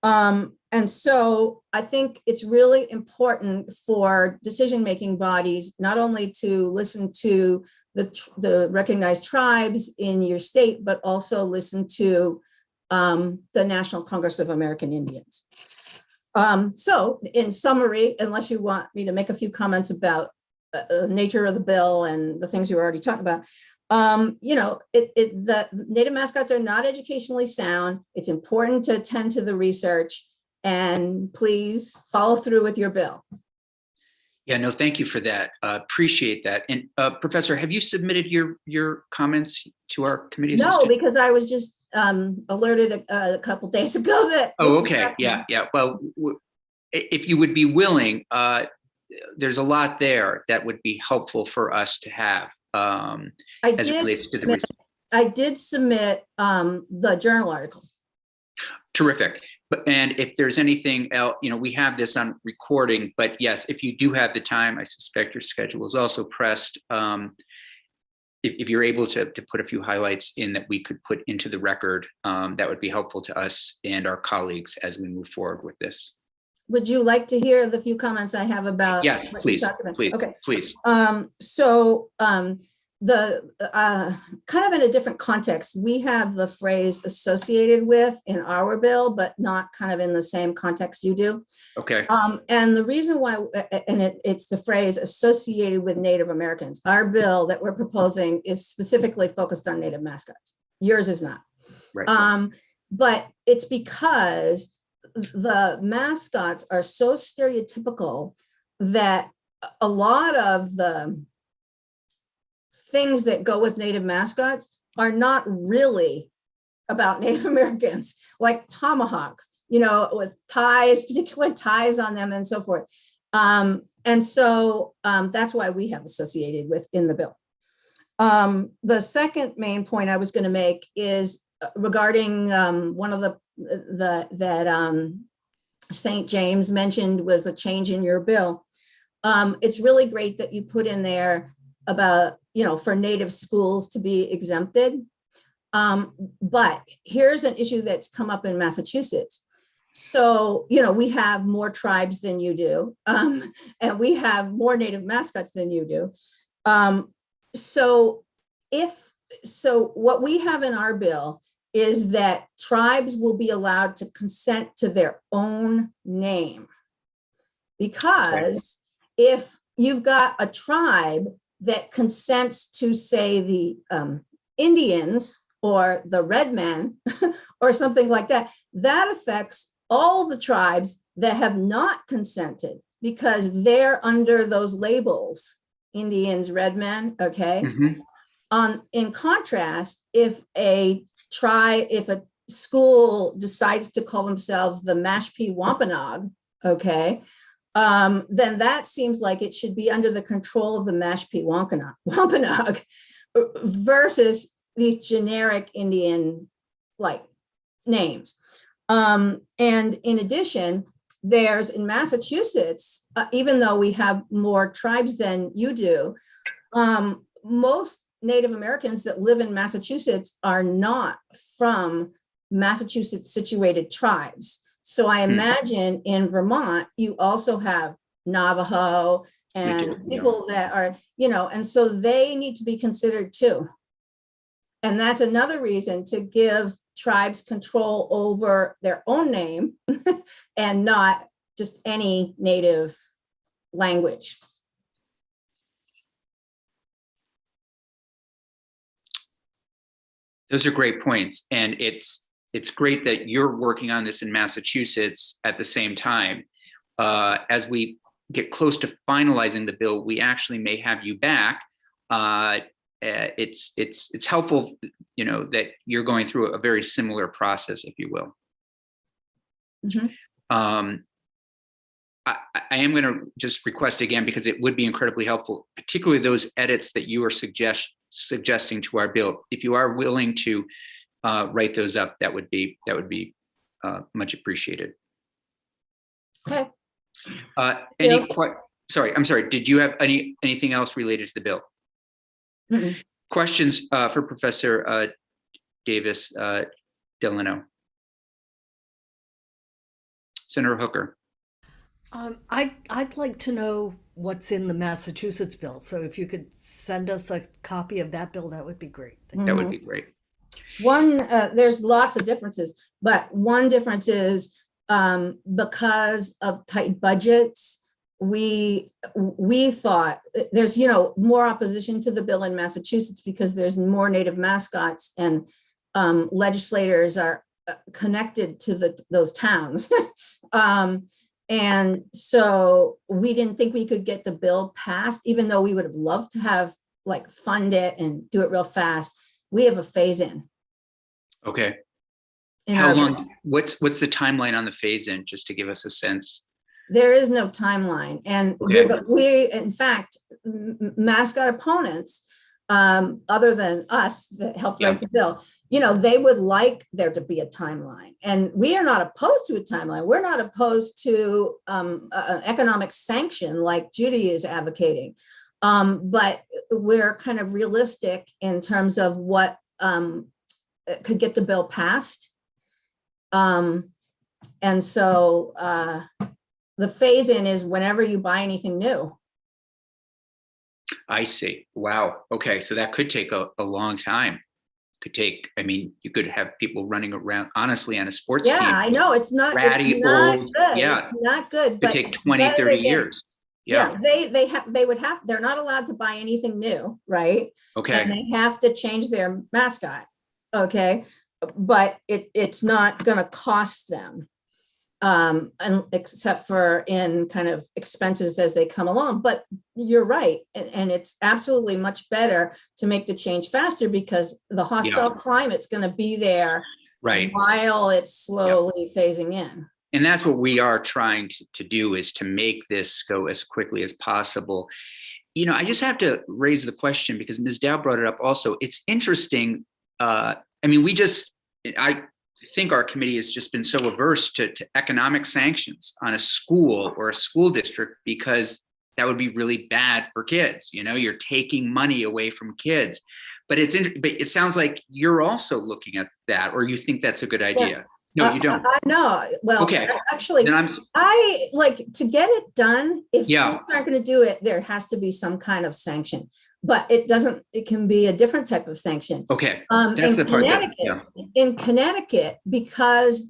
And so I think it's really important for decision-making bodies, not only to listen to the recognized tribes in your state, but also listen to the National Congress of American Indians. So in summary, unless you want me to make a few comments about the nature of the bill and the things you already talked about, you know, the Native mascots are not educationally sound. It's important to attend to the research, and please follow through with your bill. Yeah, no, thank you for that. Appreciate that. And Professor, have you submitted your comments to our committee No, assistant? because I was just alerted a couple days ago that. Oh, okay. Yeah. Well, if you would be willing, there's a lot there that would be helpful for us to have. As it relates to the I did submit the journal article. Terrific. And if there's anything else, you know, we have this on recording, but yes, if you do have the time, I suspect your schedule is also pressed. If you're able to put a few highlights in that we could put into the record, that would be helpful to us and our colleagues as we move forward with this. Would you like to hear the few comments I have about? Yes, please, please, okay, please. The kind of in a different context, we have the phrase associated with in our bill, but not kind of in the same context you do. Okay. And the reason why, and it's the phrase associated with Native Americans. Our bill that we're proposing is specifically focused on Native mascots. Yours is not. Right. But it's because the mascots are so stereotypical that a lot of the things that go with Native mascots are not really about Native Americans, like tomahawks, you know, with ties, particular ties on them and so forth. And so that's why we have associated with in the bill. The second main point I was going to make is regarding one of that St. James mentioned was a change in your bill. It's really great that you put in there about, you know, for Native schools to be exempted. But here's an issue that's come up in Massachusetts. So, you know, we have more tribes than you do, and we have more Native mascots than you do. So what we have in our bill is that tribes will be allowed to consent to their own name. Because if you've got a tribe that consents to, say, the Indians or the red men or something like that, that affects all the tribes that have not consented because they're under those labels, Indians, red men, okay? Mm-hmm. In contrast, if a school decides to call themselves the Mashpee Wampanoag, okay, then that seems like it should be under the control of the Mashpee Wampanoag versus these generic Indian like names. And in addition, there's in Massachusetts, even though we have more tribes than you do, most Native Americans that live in Massachusetts are not from Massachusetts situated tribes. So I imagine in Vermont, you also have Navajo and yeah. people that are, and so they need to be considered too. And that's another reason to give tribes control over their own name and not just any native language. Those are great points. And it's great that you're working on this in Massachusetts at the same time. As we get close to finalizing the bill, we actually may have you back. It's helpful, that you're going through a very similar process, if you will. Mhm. I am going to just request again, because it would be incredibly helpful, particularly those edits that you are suggesting to our bill. If you are willing to write those up, that would be much appreciated. Okay. Sorry, I'm sorry. Did you have anything else related to the bill? Mm-mm. Questions for Professor Davis Delano? Senator Hooker. I'd like to know what's in the Massachusetts bill. So if you could send us a copy of that bill, that would be great. Thank That you. would be great. One, there's lots of differences, but one difference is because of tight budgets, we thought there's, more opposition to the bill in Massachusetts because there's more native mascots and legislators are connected to those towns. And so we didn't think we could get the bill passed, even though we would have loved to have fund it and do it real fast. We have a phase in. Okay. in How our long? bill. What's the timeline on the phase in, just to give us a sense? There is no timeline. And Okay. we, in fact, mascot opponents, other than us that helped write the bill, they would like there to be a timeline. And we are not opposed to a timeline. We're not opposed to economic sanction like Judy is advocating. But we're kind of realistic in terms of what could get the bill passed. And so the phase in is whenever you buy anything new. I see. Wow. Okay. So that could take a long time. You could have people running around, honestly, on a sports team. Yeah, I know. It's not good. Yeah. It's not good. It could But take 20, 30 years. Yeah, they're not allowed to buy anything new, right? Okay. And they have to change their mascot. Okay. But it's not going to cost them. And except for in kind of expenses as they come along. But you're right. And it's absolutely much better to make the change faster because the hostile climate's going to be there Right. while it's slowly phasing in. And that's what we are trying to do, is to make this go as quickly as possible. I just have to raise the question because Ms. Dao brought it up also. It's interesting. I think our committee has just been so averse to economic sanctions on a school or a school district because that would be really bad for kids. You're taking money away from kids. But it sounds like you're also looking at that, or you think that's a good idea. No, you don't. No, well, Okay. Actually, I like to get it done. If schools aren't going to do it, there has to be some kind of sanction. But it can be a different type of sanction. Okay. That's the part in Connecticut, because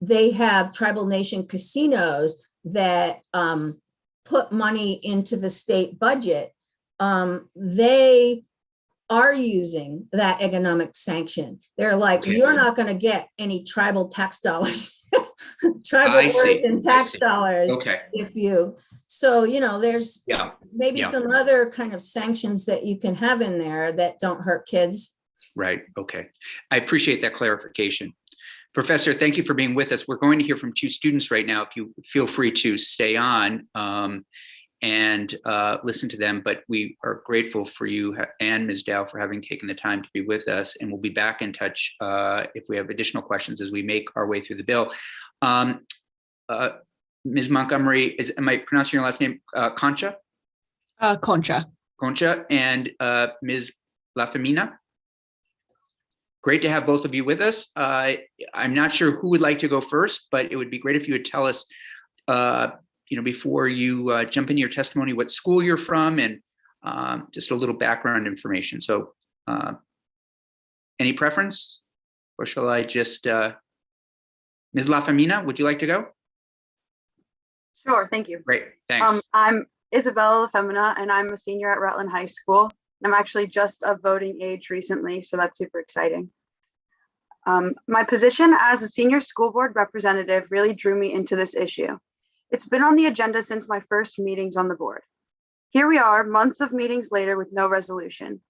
they have tribal nation casinos that put money into the state budget, they are using that economic sanction. They're like, you're not going to get any tribal tax dollars, tribal origin tax dollars. Okay. If you, there's maybe some other kind of sanctions that you can have in there that don't hurt kids. Right. Okay. I appreciate that clarification. Professor, thank you for being with us. We're going to hear from two students right now. If you feel free to stay on and listen to them, but we are grateful for you and Ms. Dao for having taken the time to be with us, and we'll be back in touch if we have additional questions as we make our way through the bill. Ms. Montgomery, am I pronouncing your last name Concha? Concha. Concha, and Ms. La Femina? Great to have both of you with us. I'm not sure who would like to go first, but it would be great if you would tell us, before you jump into your testimony, what school you're from and just a little background information. So any preference, or shall I just, Ms. La Femina, would you like to go? Sure, thank you. Great, thanks. I'm Isabella Femina, and I'm a senior at Rutland High School. I'm actually just of voting age recently, so that's super exciting. My position as a senior school board representative really drew me into this issue. It's been on the agenda since my first meetings on the board. Here we are, months of meetings later with no resolution.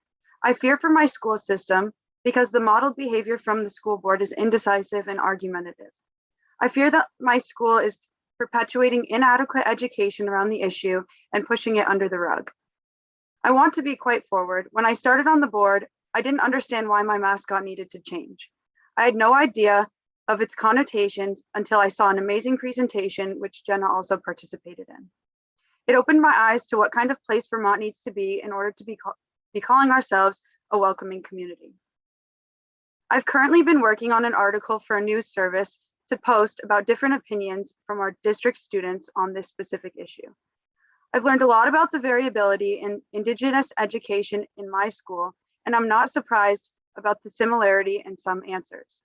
I fear for my school system because the modeled behavior from the school board is indecisive and argumentative. I fear that my school is perpetuating inadequate education around the issue and pushing it under the rug. I want to be quite forward. When I started on the board, I didn't understand why my mascot needed to change. I had no idea of its connotations until I saw an amazing presentation, which Jenna also participated in. It opened my eyes to what kind of place Vermont needs to be in order to be calling ourselves a welcoming community. I've currently been working on an article for a news service to post about different opinions from our district students on this specific issue. I've learned a lot about the variability in Indigenous education in my school, and I'm not surprised about the similarity in some answers.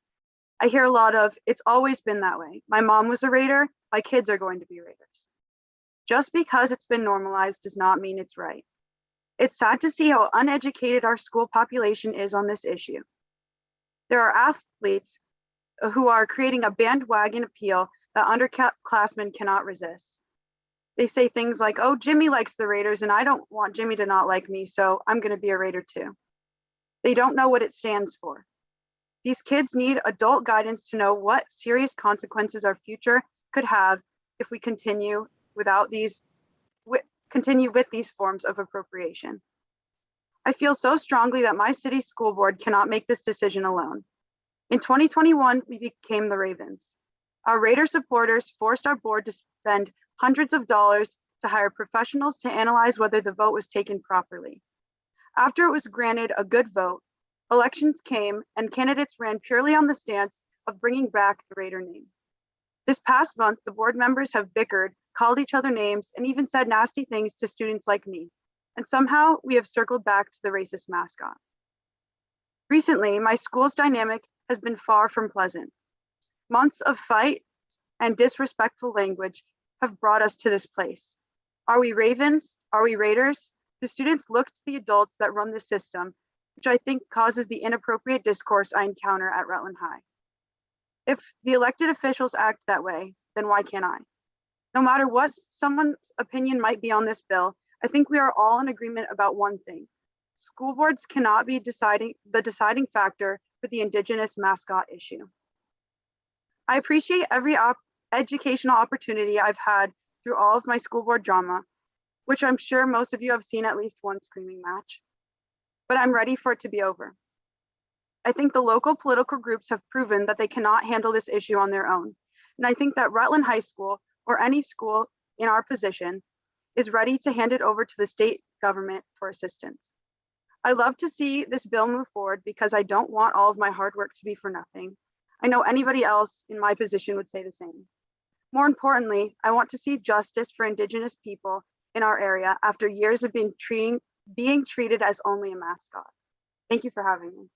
I hear a lot of, it's always been that way. My mom was a Raider, my kids are going to be Raiders. Just because it's been normalized does not mean it's right. It's sad to see how uneducated our school population is on this issue. There are athletes who are creating a bandwagon appeal that underclassmen cannot resist. They say things like, oh, Jimmy likes the Raiders and I don't want Jimmy to not like me, so I'm going to be a Raider too. They don't know what it stands for. These kids need adult guidance to know what serious consequences our future could have if we continue with these forms of appropriation. I feel so strongly that my city school board cannot make this decision alone. In 2021, we became the Ravens. Our Raider supporters forced our board to spend hundreds of dollars to hire professionals to analyze whether the vote was taken properly. After it was granted a good vote, elections came and candidates ran purely on the stance of bringing back the Raider name. This past month, the board members have bickered, called each other names, and even said nasty things to students like me. And somehow we have circled back to the racist mascot. Recently, my school's dynamic has been far from pleasant. Months of fights and disrespectful language have brought us to this place. Are we Ravens? Are we Raiders? The students look to the adults that run the system, which I think causes the inappropriate discourse I encounter at Rutland High. If the elected officials act that way, then why can't I? No matter what someone's opinion might be on this bill, I think we are all in agreement about one thing. School boards cannot be the deciding factor for the Indigenous mascot issue. I appreciate every educational opportunity I've had through all of my school board drama, which I'm sure most of you have seen at least one screaming match, but I'm ready for it to be over. I think the local political groups have proven that they cannot handle this issue on their own. And I think that Rutland High School, or any school in our position, is ready to hand it over to the state government for assistance. I love to see this bill move forward because I don't want all of my hard work to be for nothing. I know anybody else in my position would say the same. More importantly, I want to see justice for Indigenous people in our area after years of being treated as only a mascot. Thank you for having me.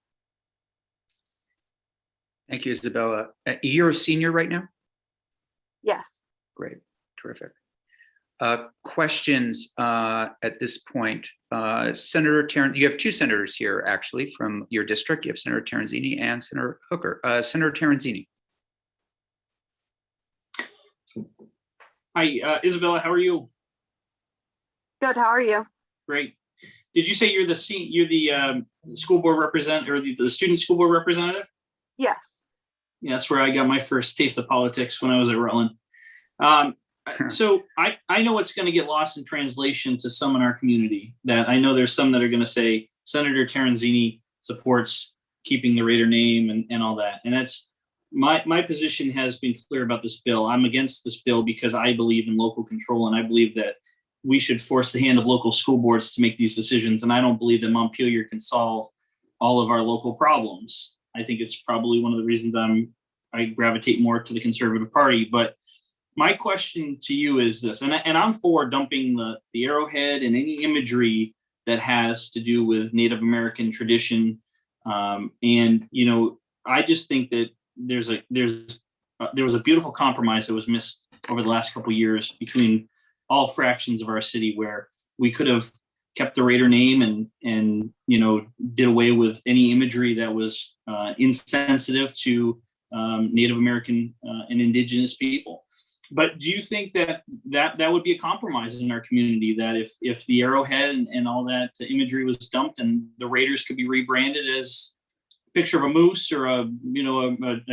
Thank you, Isabella. You're a senior right now? Yes. Great, terrific. Questions at this point. Senator Terrence, you have two senators here actually from your district. You have Senator Terenzini and Senator Hooker. Senator Terenzini. Hi, Isabella, how are you? Good, how are you? Great. Did you say you're the school board representative or the student school board representative? Yes. Yeah, that's where I got my first taste of politics when I was at Rutland. So I know it's going to get lost in translation to some in our community. That I know there's some that are going to say Senator Terenzini supports keeping the Raider name and all that. And that's my position has been clear about this bill. I'm against this bill because I believe in local control, and I believe that we should force the hand of local school boards to make these decisions. And I don't believe that Montpelier can solve all of our local problems. I think it's probably one of the reasons I gravitate more to the Conservative Party. But my question to you is this, and I'm for dumping the arrowhead and any imagery that has to do with Native American tradition. And, you know, I just think that there was a beautiful compromise that was missed over the last couple of years between all fractions of our city, where we could have kept the Raider name and you know, did away with any imagery that was insensitive to Native American and Indigenous people. But do you think that would be a compromise in our community, that if the arrowhead and all that imagery was dumped, and the Raiders could be rebranded as a picture of a moose or a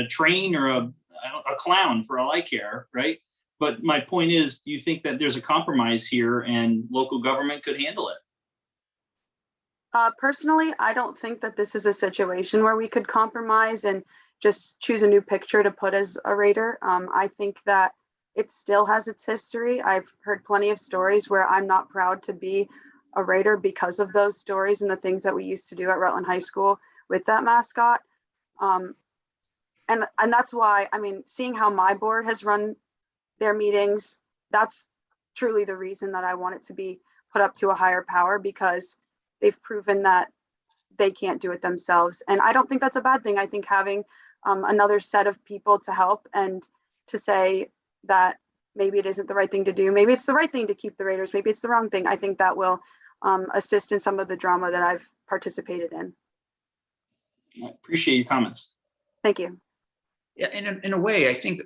train or a clown, for all I care, right? But my point is, do you think that there's a compromise here and local government could handle it? Personally, I don't think that this is a situation where we could compromise and just choose a new picture to put as a Raider. I think that it still has its history. I've heard plenty of stories where I'm not proud to be a Raider because of those stories and the things that we used to do at Rutland High School with that mascot. And that's why, I mean, seeing how my board has run their meetings, that's truly the reason that I want it to be put up to a higher power, because they've proven that they can't do it themselves. And I don't think that's a bad thing. I think having another set of people to help and to say that maybe it isn't the right thing to do, maybe it's the right thing to keep the Raiders, maybe it's the wrong thing, I think that will assist in some of the drama that I've participated in. I appreciate your comments. Thank you. Yeah, in a way, I think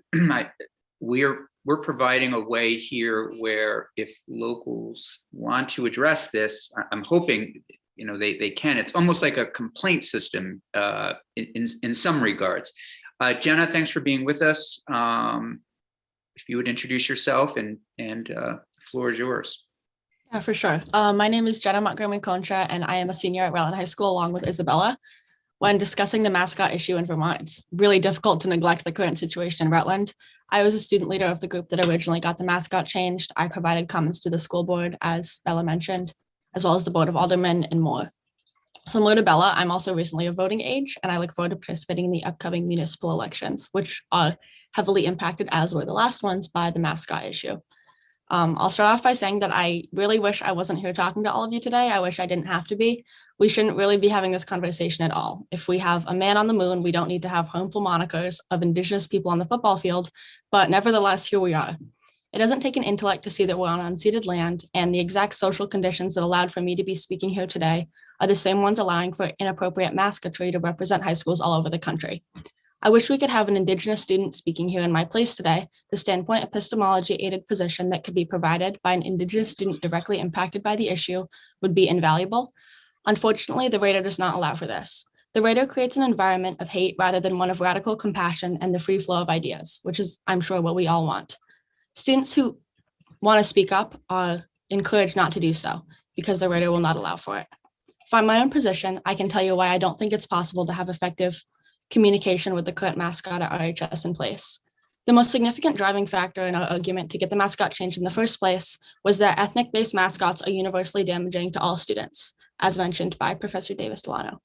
we're providing a way here where if locals want to address this, I'm hoping, you know, they can. It's almost like a complaint system in some regards. Jenna, thanks for being with us. If you would introduce yourself and the floor is yours. Yeah, for sure. My name is Jenna Montgomery Concha, and I am a senior at Rutland High School along with Isabella. When discussing the mascot issue in Vermont, it's really difficult to neglect the current situation in Rutland. I was a student leader of the group that originally got the mascot changed. I provided comments to the school board, as Bella mentioned, as well as the Board of Aldermen and more. Similar to Bella, I'm also recently of voting age, and I look forward to participating in the upcoming municipal elections, which are heavily impacted, as were the last ones, by the mascot issue. I'll start off by saying that I really wish I wasn't here talking to all of you today. I wish I didn't have to be. We shouldn't really be having this conversation at all. If we have a man on the moon, we don't need to have harmful monikers of Indigenous people on the football field, but nevertheless, here we are. It doesn't take an intellect to see that we're on unceded land, and the exact social conditions that allowed for me to be speaking here today are the same ones allowing for inappropriate mascotry to represent high schools all over the country. I wish we could have an Indigenous student speaking here in my place today. The standpoint epistemology aided position that could be provided by an Indigenous student directly impacted by the issue would be invaluable. Unfortunately, the Raider does not allow for this. The Raider creates an environment of hate rather than one of radical compassion and the free flow of ideas, which is, I'm sure, what we all want. Students who want to speak up are encouraged not to do so because the Raider will not allow for it. From my own position, I can tell you why I don't think it's possible to have effective communication with the current mascot at RHS in place. The most significant driving factor in our argument to get the mascot changed in the first place was that ethnic-based mascots are universally damaging to all students, as mentioned by Professor Davis Delano.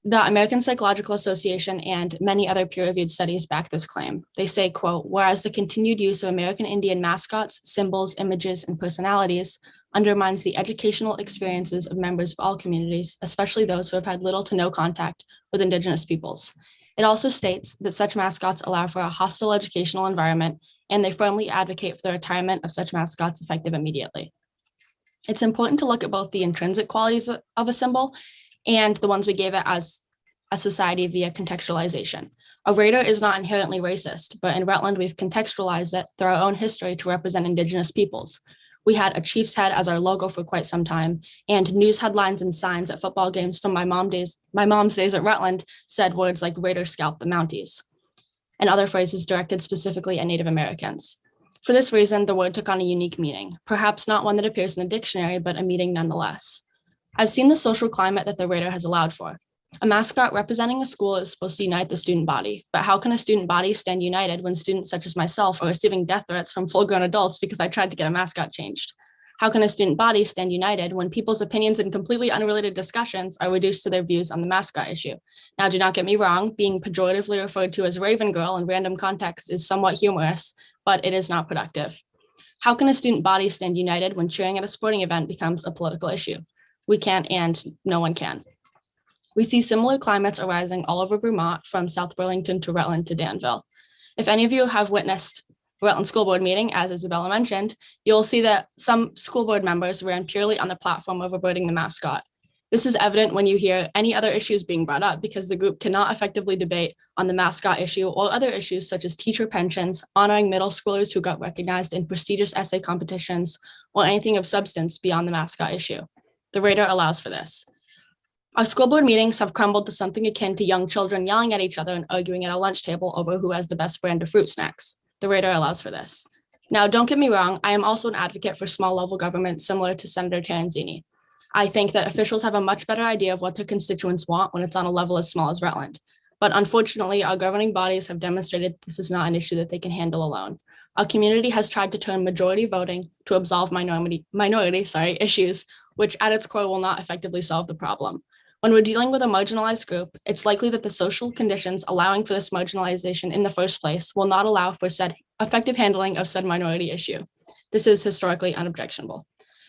The American Psychological Association and many other peer-reviewed studies back this claim. They say, quote, whereas the continued use of American Indian mascots, symbols, images, and personalities undermines the educational experiences of members of all communities, especially those who have had little to no contact with Indigenous peoples. It also states that such mascots allow for a hostile educational environment, and they firmly advocate for the retirement of such mascots effective immediately. It's important to look at both the intrinsic qualities of a symbol and the ones we gave it as a society via contextualization. A Raider is not inherently racist, but in Rutland, we've contextualized it through our own history to represent Indigenous peoples. We had a chief's head as our logo for quite some time, and news headlines and signs at football games from my mom's days at Rutland said words like Raiders scalp the Mounties, and other phrases directed specifically at Native Americans. For this reason, the word took on a unique meaning, perhaps not one that appears in the dictionary, but a meaning nonetheless. I've seen the social climate that the Raider has allowed for. A mascot representing a school is supposed to unite the student body, but how can a student body stand united when students such as myself are receiving death threats from full-grown adults because I tried to get a mascot changed? How can a student body stand united when people's opinions in completely unrelated discussions are reduced to their views on the mascot issue? Now, do not get me wrong, being pejoratively referred to as Raven Girl in random contexts is somewhat humorous, but it is not productive. How can a student body stand united when cheering at a sporting event becomes a political issue? We can't, and no one can. We see similar climates arising all over Vermont, from South Burlington to Rutland to Danville. If any of you have witnessed Rutland School Board meeting, as Isabella mentioned, you'll see that some school board members ran purely on the platform of avoiding the mascot. This is evident when you hear any other issues being brought up, because the group cannot effectively debate on the mascot issue or other issues such as teacher pensions, honoring middle schoolers who got recognized in prestigious essay competitions, or anything of substance beyond the mascot issue. The Raider allows for this. Our school board meetings have crumbled to something akin to young children yelling at each other and arguing at a lunch table over who has the best brand of fruit snacks. The Raider allows for this. Now, don't get me wrong, I am also an advocate for small level government similar to Senator Terenzini. I think that officials have a much better idea of what their constituents want when it's on a level as small as Rutland. But unfortunately, our governing bodies have demonstrated this is not an issue that they can handle alone. Our community has tried to turn majority voting to absolve minority issues, which at its core will not effectively solve the problem. When we're dealing with a marginalized group, it's likely that the social conditions allowing for this marginalization in the first place will not allow for said effective handling of said minority issue. This is historically unobjectionable.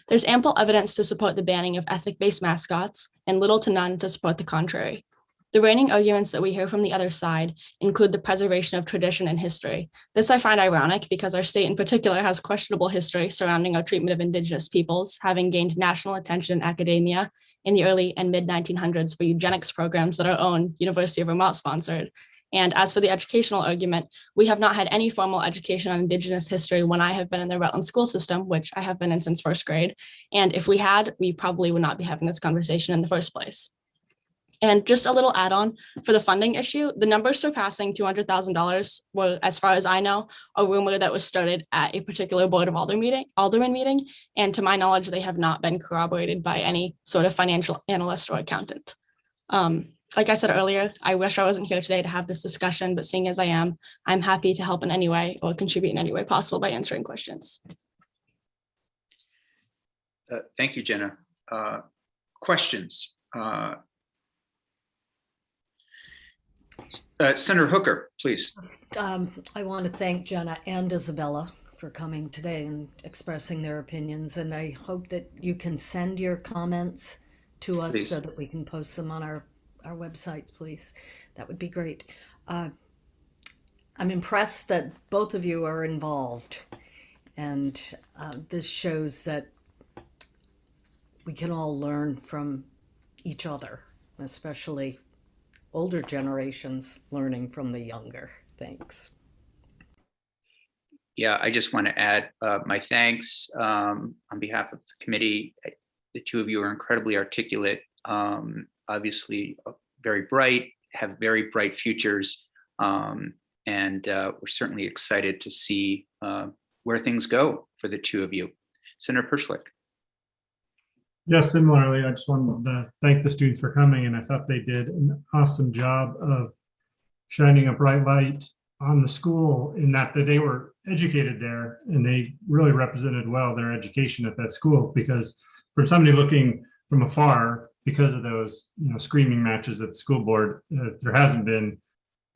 There's ample evidence to support the banning of ethnic-based mascots and little to none to support the contrary. The reigning arguments that we hear from the other side include the preservation of tradition and history. This I find ironic because our state in particular has questionable history surrounding our treatment of Indigenous peoples, having gained national attention in academia in the early and mid 1900s for eugenics programs that our own University of Vermont sponsored. And as for the educational argument, we have not had any formal education on Indigenous history when I have been in the Rutland school system, which I have been in since first grade. And if we had, we probably would not be having this conversation in the first place. And just a little add-on for the funding issue, the numbers surpassing $200,000 were, as far as I know, a rumor that was started at a particular Board of Alderman meeting. And to my knowledge, they have not been corroborated by any sort of financial analyst or accountant. Like I said earlier, I wish I wasn't here today to have this discussion, but seeing as I am, I'm happy to help in any way or contribute in any way possible by answering questions. Thank you, Jenna. Questions? Senator Hooker, please. I want to thank Jenna and Isabella for coming today and expressing their opinions. And I hope that you can send your comments to us Please. so that we can post them on our websites, please. That would be great. I'm impressed that both of you are involved. And this shows that we can all learn from each other, especially older generations learning from the younger. Thanks. Yeah, I just want to add my thanks on behalf of the committee. The two of you are incredibly articulate, obviously very bright, have very bright futures, and we're certainly excited to see where things go for the two of you. Senator Perschlick. Yes, similarly, I just wanted to thank the students for coming, and I thought they did an awesome job of shining a bright light on the school in that they were educated there, and they really represented well their education at that school, because from somebody looking from afar, because of those screaming matches at the school board, there hasn't been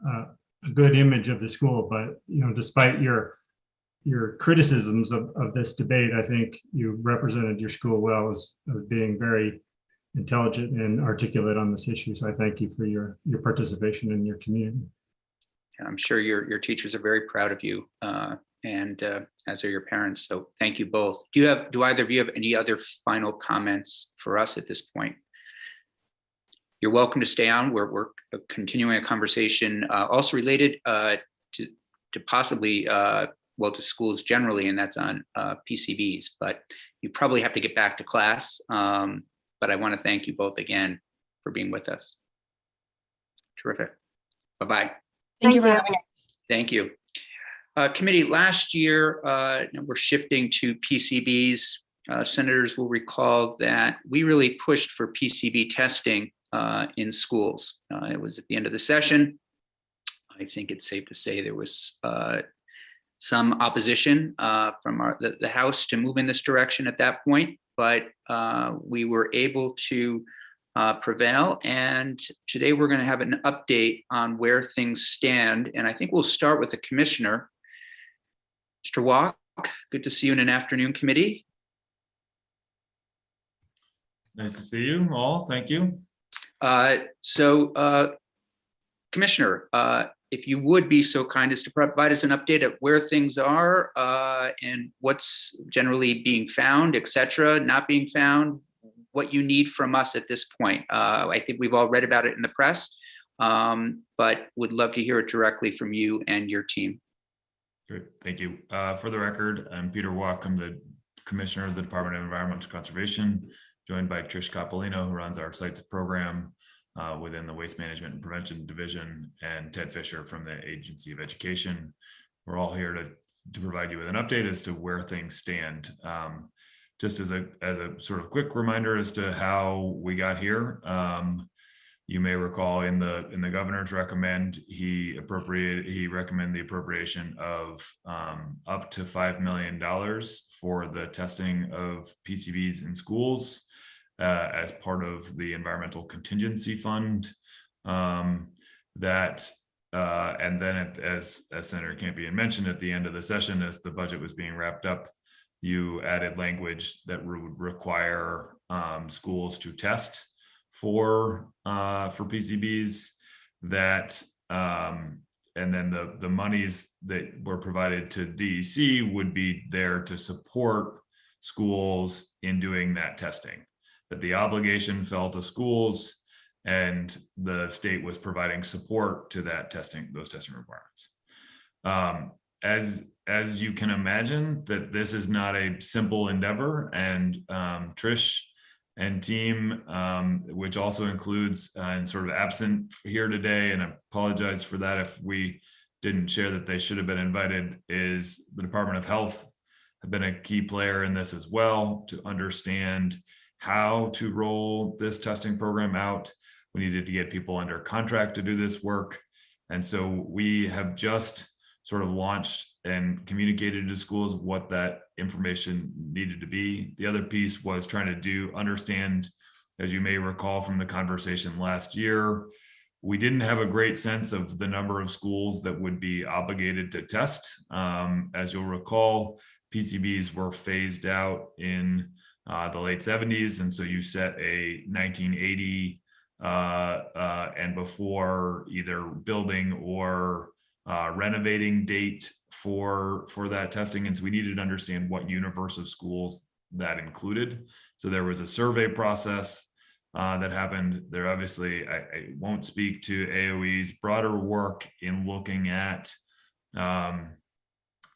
a good image of the school. But despite your criticisms of this debate, I think you represented your school well as being very intelligent and articulate on this issue. So I thank you for your participation in your community. I'm sure your teachers are very proud of you, and as are your parents. So thank you both. Do either of you have any other final comments for us at this point? You're welcome to stay on. We're continuing a conversation also related to possibly to schools generally, and that's on PCBs, but you probably have to get back to class. But I want to thank you both again for being with us. Terrific. Bye-bye. Thank you for having us. Thank you. Committee, last year, we're shifting to PCBs. Senators will recall that we really pushed for PCB testing in schools. It was at the end of the session. I think it's safe to say there was some opposition from the House to move in this direction at that point, but we were able to prevail. And today we're going to have an update on where things stand. And I think we'll start with the commissioner. Mr. Walk, good to see you in an afternoon committee. Nice to see you all. Thank you. Commissioner, if you would be so kind as to provide us an update of where things are and what's generally being found, et cetera, not being found, what you need from us at this point. I think we've all read about it in the press, but would love to hear it directly from you and your team. Great, thank you. For the record, I'm Peter Walk. I'm the Commissioner of the Department of Environmental Conservation, joined by Trish Coppolino, who runs our sites program within the Waste Management and Prevention Division, and Ted Fisher from the Agency of Education. We're all here to provide you with an update as to where things stand. Just as a sort of quick reminder as to how we got here. You may recall in the governor's recommend, he recommended the appropriation of up to $5 million for the testing of PCBs in schools as part of the environmental contingency fund. And then as Senator Campion mentioned at the end of the session, as the budget was being wrapped up, you added language that would require schools to test for PCBs that and then the monies that were provided to DEC would be there to support schools in doing that testing, that the obligation fell to schools and the state was providing support to that testing, those testing requirements. As you can imagine, that this is not a simple endeavor, and Trish and team, which also includes and sort of absent here today, and I apologize for that if we didn't share that they should have been invited, is the Department of Health have been a key player in this as well to understand how to roll this testing program out. We needed to get people under contract to do this work. And so we have just sort of launched and communicated to schools what that information needed to be. The other piece was trying to understand, as you may recall from the conversation last year, we didn't have a great sense of the number of schools that would be obligated to test. As you'll recall, PCBs were phased out in the late 70s. And so you set a 1980 and before either building or renovating date for that testing. And so we needed to understand what universe of schools that included. So there was a survey process that happened there. Obviously, I won't speak to AOE's broader work in looking at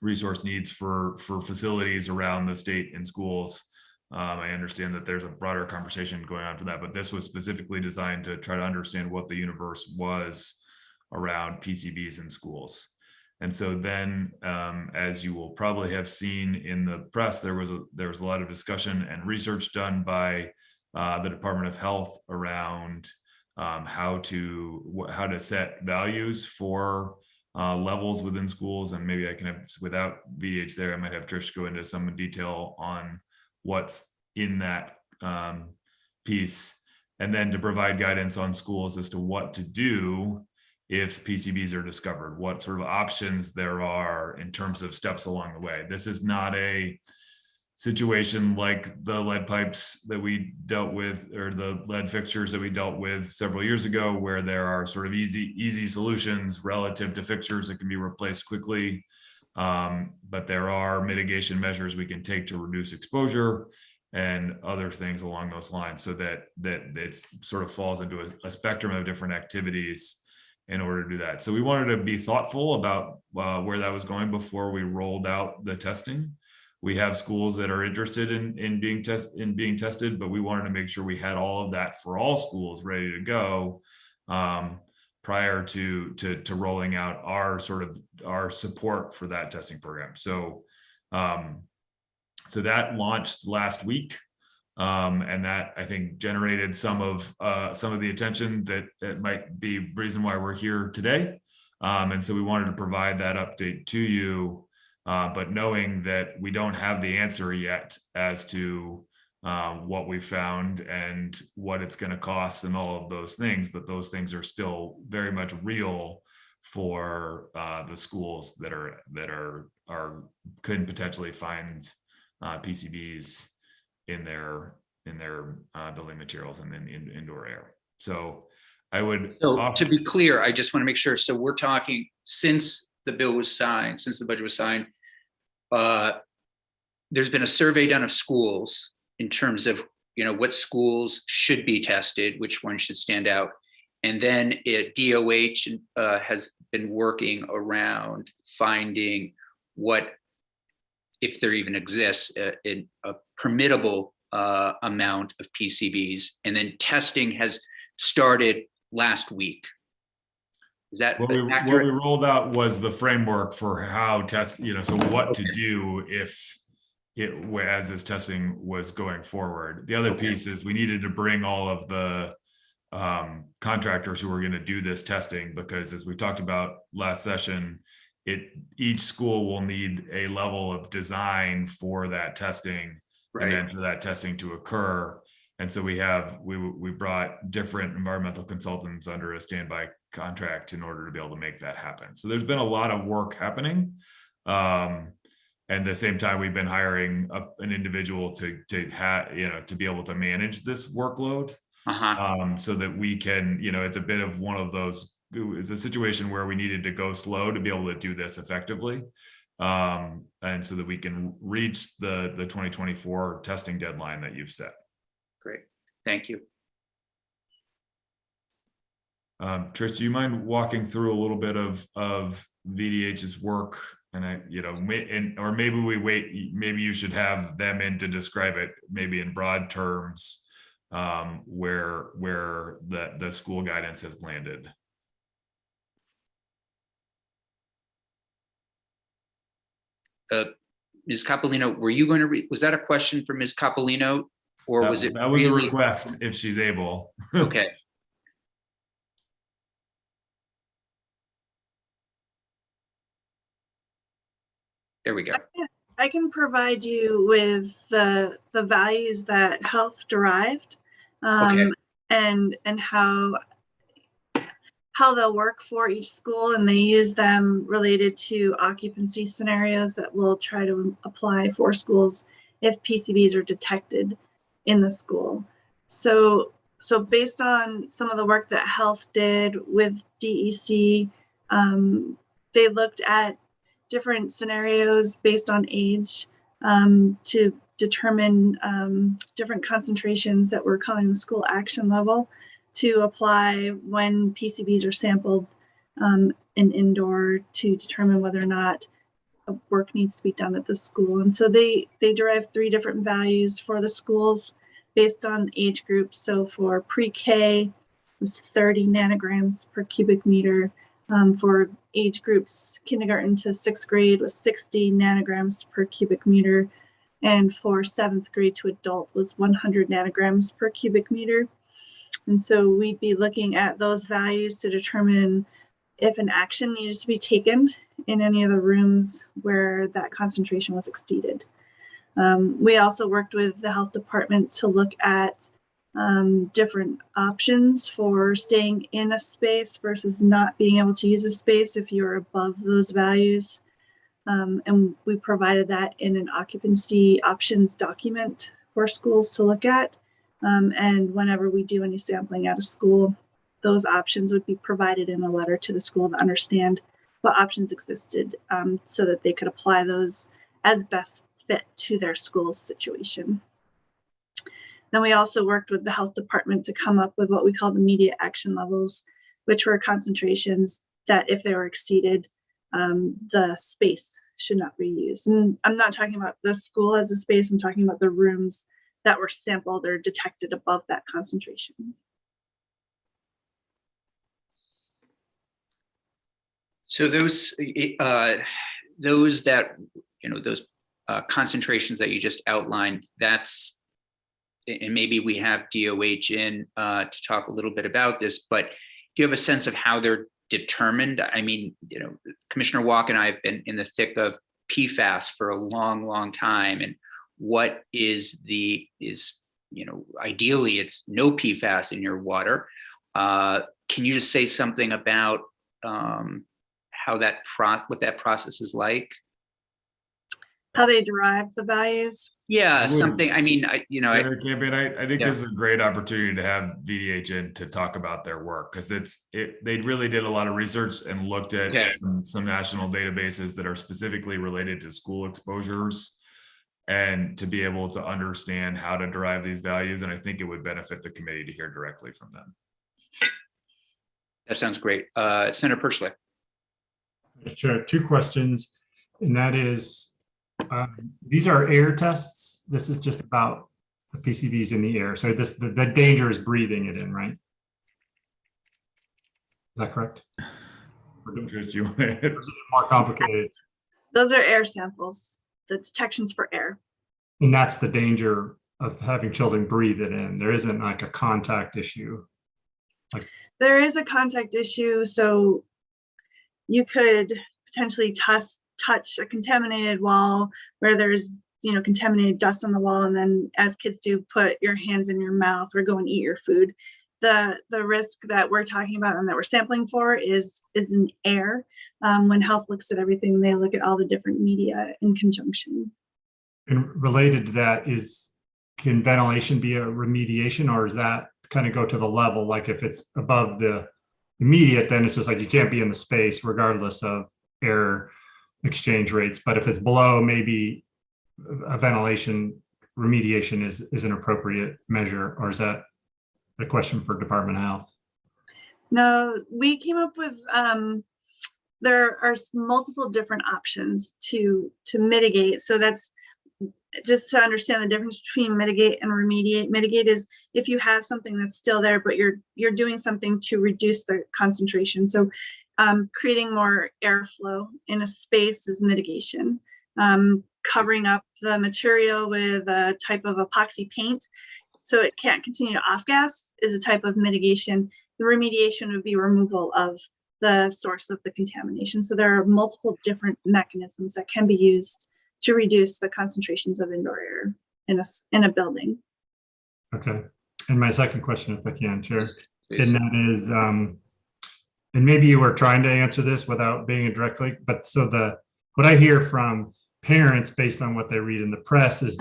resource needs for facilities around the state and schools. I understand that there's a broader conversation going on for that, but this was specifically designed to try to understand what the universe was around PCBs in schools. And so then, as you will probably have seen in the press, there was a lot of discussion and research done by the Department of Health around how to set values for levels within schools. And maybe I can have, without VH there, I might have Trish go into some detail on what's in that piece, and then to provide guidance on schools as to what to do if PCBs are discovered, what sort of options there are in terms of steps along the way. This is not a situation like the lead pipes that we dealt with, or the lead fixtures that we dealt with several years ago, where there are sort of easy solutions relative to fixtures that can be replaced quickly. But there are mitigation measures we can take to reduce exposure and other things along those lines, so that it sort of falls into a spectrum of different activities in order to do that. So we wanted to be thoughtful about where that was going before we rolled out the testing. We have schools that are interested in being tested, but we wanted to make sure we had all of that for all schools ready to go prior to rolling out our support for that testing program. So that launched last week, and that I think generated some of the attention that might be the reason why we're here today. And so we wanted to provide that update to you But knowing that we don't have the answer yet as to what we found and what it's going to cost and all of those things, but those things are still very much real for the schools that could potentially find PCBs in their building materials and then indoor air. So I would. So to be clear, I just want to make sure. So we're talking since the bill was signed, since the budget was signed, there's been a survey done of schools in terms of, what schools should be tested, which one should stand out. And then DOH has been working around finding what, if there even exists, a permittable amount of PCBs. And then testing has started last week. Is that what we rolled out was the framework for how test, so what to do as this testing was going forward. The other piece is we needed to bring all of the contractors who were going to do this testing, because as we talked about last session, each school will need a level of design for that testing, right, and then for that testing to occur. And so we brought different environmental consultants under a standby contract in order to be able to make that happen. So there's been a lot of work happening. And at the same time, we've been hiring an individual to be able to manage this workload, so that we can, it's a bit of one of those, it's a situation where we needed to go slow to be able to do this effectively. And so that we can reach the 2024 testing deadline that you've set. Great, thank you. Trish, do you mind walking through a little bit of VDH's work? And or maybe we wait, maybe you should have them in to describe it, maybe in broad terms, where the school guidance has landed. Ms. Capolino, were you going to read? Was that a question for Ms. Capolino, or was it? That was really a request, if she's able. Okay. There we go. I can provide you with the values that health derived, and how they'll work for each school, and they use them related to occupancy scenarios that we'll try to apply for schools if PCBs are detected in the school. So based on some of the work that health did with DEC, they looked at different scenarios based on age to determine different concentrations that we're calling the school action level to apply when PCBs are sampled in indoor to determine whether or not work needs to be done at the school. And so they derive 3 different values for the schools based on age groups. So for pre-K, it was 30 nanograms per cubic meter. For age groups kindergarten to 6th grade was 60 nanograms per cubic meter. And for 7th grade to adult was 100 nanograms per cubic meter. And so we'd be looking at those values to determine if an action needed to be taken in any of the rooms where that concentration was exceeded. We also worked with the health department to look at different options for staying in a space versus not being able to use a space if you're above those values. And we provided that in an occupancy options document for schools to look at. And whenever we do any sampling at a school, those options would be provided in a letter to the school to understand what options existed, so that they could apply those as best fit to their school's situation. Then we also worked with the health department to come up with what we call the immediate action levels, which were concentrations that if they were exceeded, the space should not be used. And I'm not talking about the school as a space, I'm talking about the rooms that were sampled or detected above that concentration. So those concentrations that you just outlined, that's, and maybe we have DOH in to talk a little bit about this, but do you have a sense of how they're determined? I mean, Commissioner Walk and I have been in the thick of PFAS for a long, long time, and what is ideally it's no PFAS in your water. Can you just say something about what that process is like? How they derive the values. Yeah, something. I mean, I think Yeah. this is a great opportunity to have VDH in to talk about their work, because they really did a lot of research and looked at Okay. some national databases that are specifically related to school exposures, and to be able to understand how to derive these values. And I think it would benefit the committee to hear directly from them. That sounds great. Senator Perschlick. Sure. Two questions, and that is, these are air tests. This is just about the PCBs in the air. So the danger is breathing it in, right? Is that correct? Or is it more complicated? Those are air samples, the detections for air. And that's the danger of having children breathe it in. There isn't like a contact issue. There is a contact issue, so you could potentially touch a contaminated wall where there's contaminated dust on the wall, and then, as kids do, put your hands in your mouth or go and eat your food. The risk that we're talking about and that we're sampling for is in air. When health looks at everything, they look at all the different media in conjunction. And related to that can ventilation be a remediation, or is that kind of go to the level, like if it's above the immediate, then it's just like you can't be in the space regardless of air exchange rates. But if it's below, maybe a ventilation remediation is an appropriate measure, or is that a question for Department of Health? No, we came up with, there are multiple different options to mitigate. So that's just to understand the difference between mitigate and remediate. Mitigate is if you have something that's still there, but you're doing something to reduce the concentration. So creating more airflow in a space is mitigation. Covering up the material with a type of epoxy paint so it can't continue to off-gas is a type of mitigation. The remediation would be removal of the source of the contamination. So there are multiple different mechanisms that can be used to reduce the concentrations of indoor air in a building. Okay. And my second question, if I can, Chair, and that is, and maybe you were trying to answer this without being a direct link, but so what I hear from parents based on what they read in the press is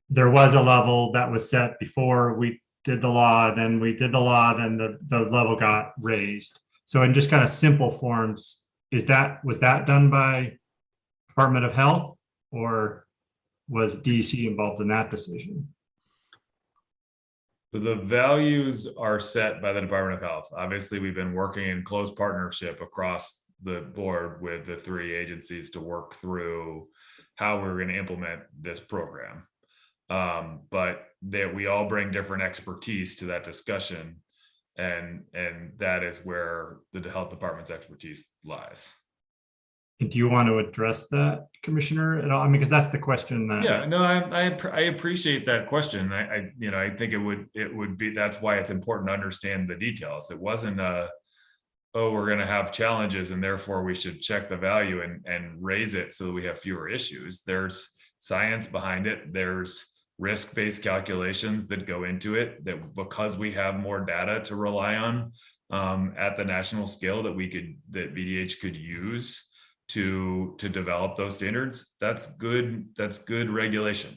there was a level that was set before we did the law, then we did the law, then the level got raised. So in just kind of simple forms, was that done by Department of Health, or was DEC involved in that decision? So the values are set by the Department of Health. Obviously, we've been working in close partnership across the board with the three agencies to work through how we're going to implement this program. But that we all bring different expertise to that discussion, and that is where the health department's expertise lies. And do you want to address that, Commissioner, at all? I mean, because that's the question that. Yeah, no, I appreciate that question. I think it would be, that's why it's important to understand the details. It wasn't we're going to have challenges and therefore we should check the value and raise it so that we have fewer issues. There's science behind it. There's risk-based calculations that go into it, that because we have more data to rely on at the national scale that VDH could use to develop those standards. That's good regulation.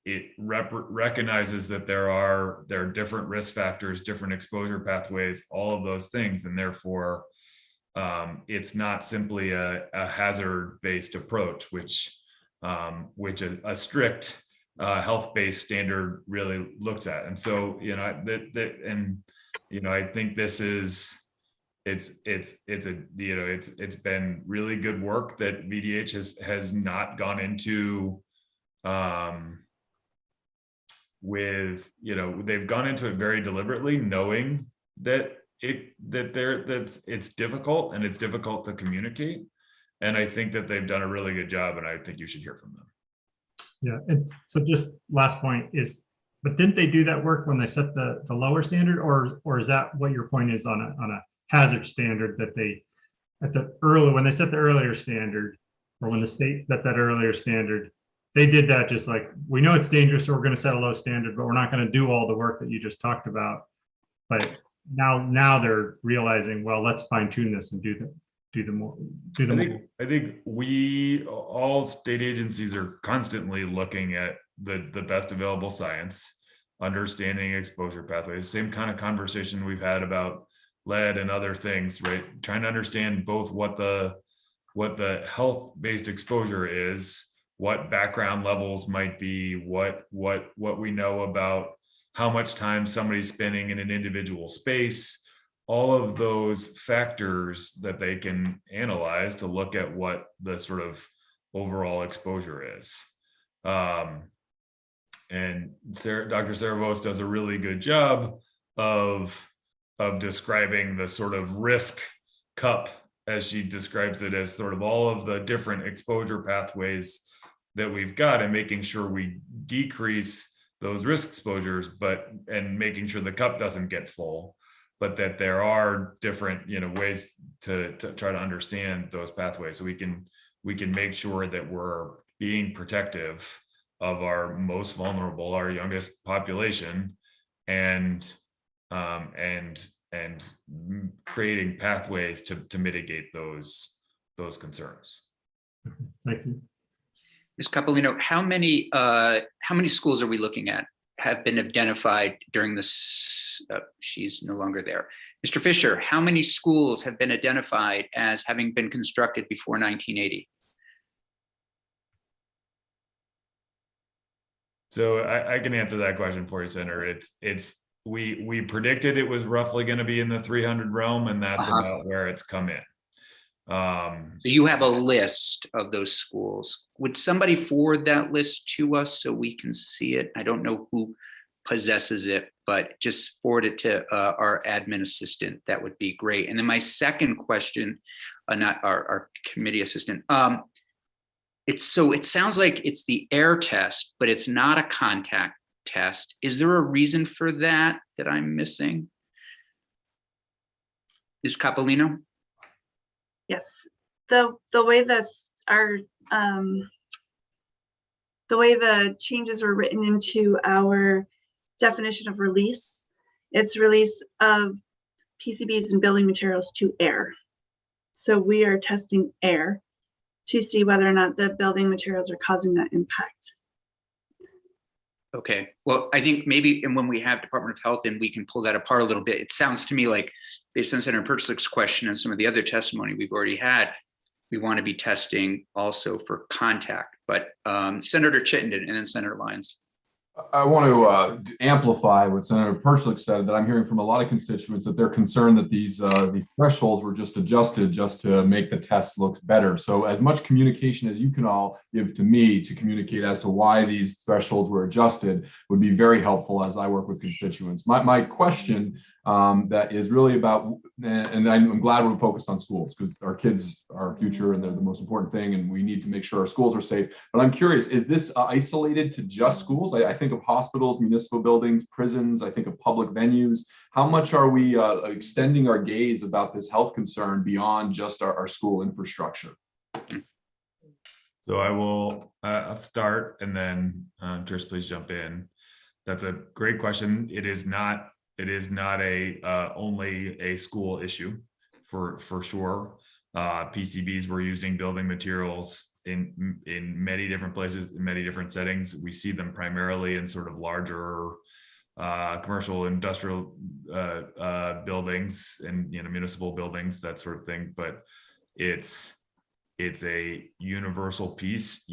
It recognizes that there are different risk factors, different exposure pathways, all of those things, and therefore it's not simply a hazard-based approach, which a strict health-based standard really looks at. And so I think this is it's been really good work that VDH has not gone into they've gone into it very deliberately, knowing that it's difficult and it's difficult to communicate. And I think that they've done a really good job, and I think you should hear from them. Yeah, and so just last point is, but didn't they do that work when they set the lower standard, or is that what your point is on a hazard standard that they when they set the earlier standard, or when the state set that earlier standard, they did that just like, we know it's dangerous, so we're going to set a low standard, but we're not going to do all the work that you just talked about. But now they're realizing, well, let's fine tune this and do the more. I think we, all state agencies, are constantly looking at the best available science, understanding exposure pathways, same kind of conversation we've had about lead and other things, right? Trying to understand both what the health-based exposure is, what background levels might be, what we know about how much time somebody's spending in an individual space, all of those factors that they can analyze to look at what the sort of overall exposure is. And Dr. Sarah Vos does a really good job of describing the sort of risk cup, as she describes it, as sort of all of the different exposure pathways that we've got, and making sure we decrease those risk exposures, and making sure the cup doesn't get full, but that there are different, ways to try to understand those pathways, so we can make sure that we're being protective of our most vulnerable, our youngest population, and creating pathways to mitigate those concerns. Thank you. Ms. Capolino, how many schools are we looking at have been identified during this? She's no longer there. Mr. Fisher, how many schools have been identified as having been constructed before 1980? So I can answer that question for you, Senator. We predicted it was roughly going to be in the 300 realm, and that's about where it's come in. So you have a list of those schools. Would somebody forward that list to us so we can see it? I don't know who possesses it, but just forward it to our admin assistant. That would be great. And then my second question, not our committee assistant. It sounds like it's the air test, but it's not a contact test. Is there a reason for that I'm missing? Ms. Capolino? Yes, the way the way the changes were written into our definition of release, it's release of PCBs and building materials to air. So we are testing air to see whether or not the building materials are causing that impact. Okay, well, I think maybe, and when we have Department of Health and we can pull that apart a little bit, it sounds to me like, based on Senator Perchlik's question and some of the other testimony we've already had, we want to be testing also for contact. But Senator Chittenden and then Senator Lyons. I want to amplify what Senator Perchlik said, that I'm hearing from a lot of constituents that they're concerned that these thresholds were just adjusted just to make the test look better. So as much communication as you can all give to me to communicate as to why these thresholds were adjusted would be very helpful as I work with constituents. My question that is really about, and I'm glad we're focused on schools, because our kids are our future and they're the most important thing, and we need to make sure our schools are safe. But I'm curious, is this isolated to just schools? I think of hospitals, municipal buildings, prisons. I think of public venues. How much are we extending our gaze about this health concern beyond just our school infrastructure? So I'll start, and then Trish, please jump in. That's a great question. It is not only a school issue, for sure. PCBs were used in building materials in many different places, in many different settings. We see them primarily in sort of larger commercial, industrial buildings and municipal buildings, that sort of thing. But it's a universal piece.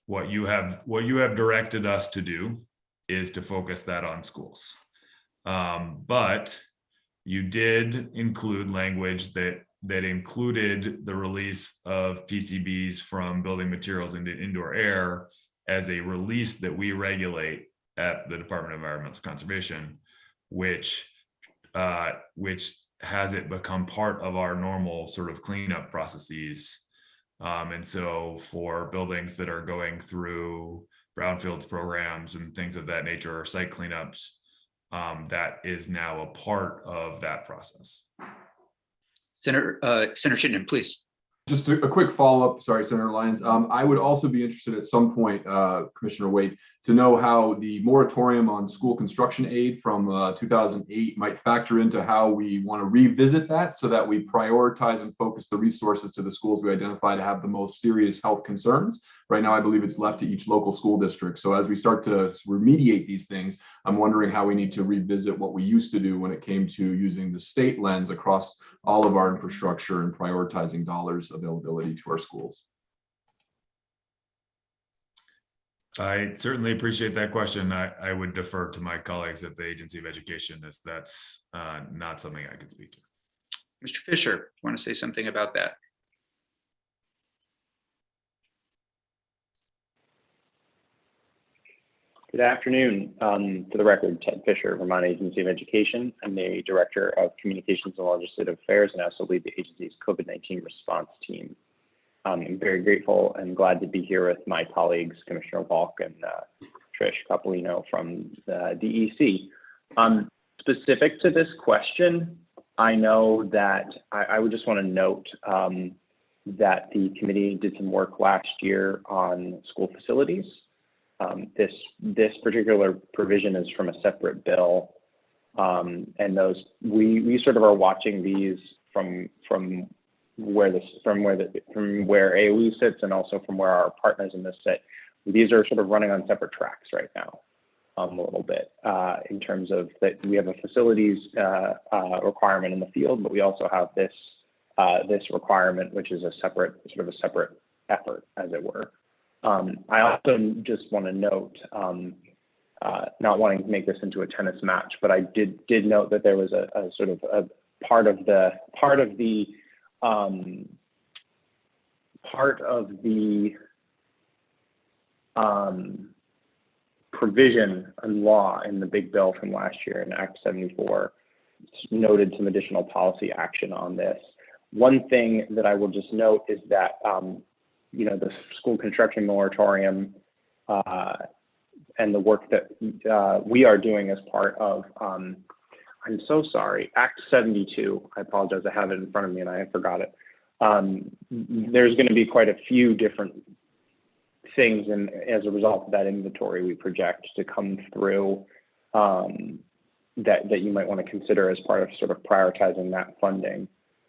What you have directed us to do is to focus that on schools. But you did include language that included the release of PCBs from building materials into indoor air as a release that we regulate at the Department of Environmental Conservation, which has it become part of our normal sort of cleanup processes. And so for buildings that are going through brownfields programs and things of that nature, or site cleanups, that is now a part of that process. Senator Chittenden, please. Just a quick follow-up, sorry, Senator Lyons. I would also be interested at some point, Commissioner Wade, to know how the moratorium on school construction aid from 2008 might factor into how we want to revisit that so that we prioritize and focus the resources to the schools we identify to have the most serious health concerns. Right now, I believe it's left to each local school district. So as we start to remediate these things, I'm wondering how we need to revisit what we used to do when it came to using the state lens across all of our infrastructure and prioritizing dollars availability to our schools. I certainly appreciate that question. I would defer to my colleagues at the Agency of Education, as that's not something I can speak to. Mr. Fisher, want to say something about that? Good afternoon. For the record, Ted Fisher, Vermont Agency of Education. I'm the Director of Communications and Legislative Affairs and also lead the agency's COVID-19 response team. I'm very grateful and glad to be here with my colleagues, Commissioner Walk and Trish Capolino from the DEC. Specific to this question, I know that I would just want to note that the committee did some work last year on school facilities. This particular provision is from a separate bill, and those we sort of are watching these from where AOE sits and also from where our partners in this sit. These are sort of running on separate tracks right now, a little bit in terms of that we have a facilities requirement in the field, but we also have this requirement, which is a separate effort, as it were. I also just want to note, not wanting to make this into a tennis match, but I did note that there was a sort of a part of the provision and law in the big bill from last year in Act 74 noted some additional policy action on this. One thing that I will just note is that the school construction moratorium and the work that we are doing as part of, I'm so sorry, Act 72. I apologize, I have it in front of me and I forgot it. There's going to be quite a few different things, and as a result of that inventory, we project to come through that you might want to consider as part of sort of prioritizing that funding.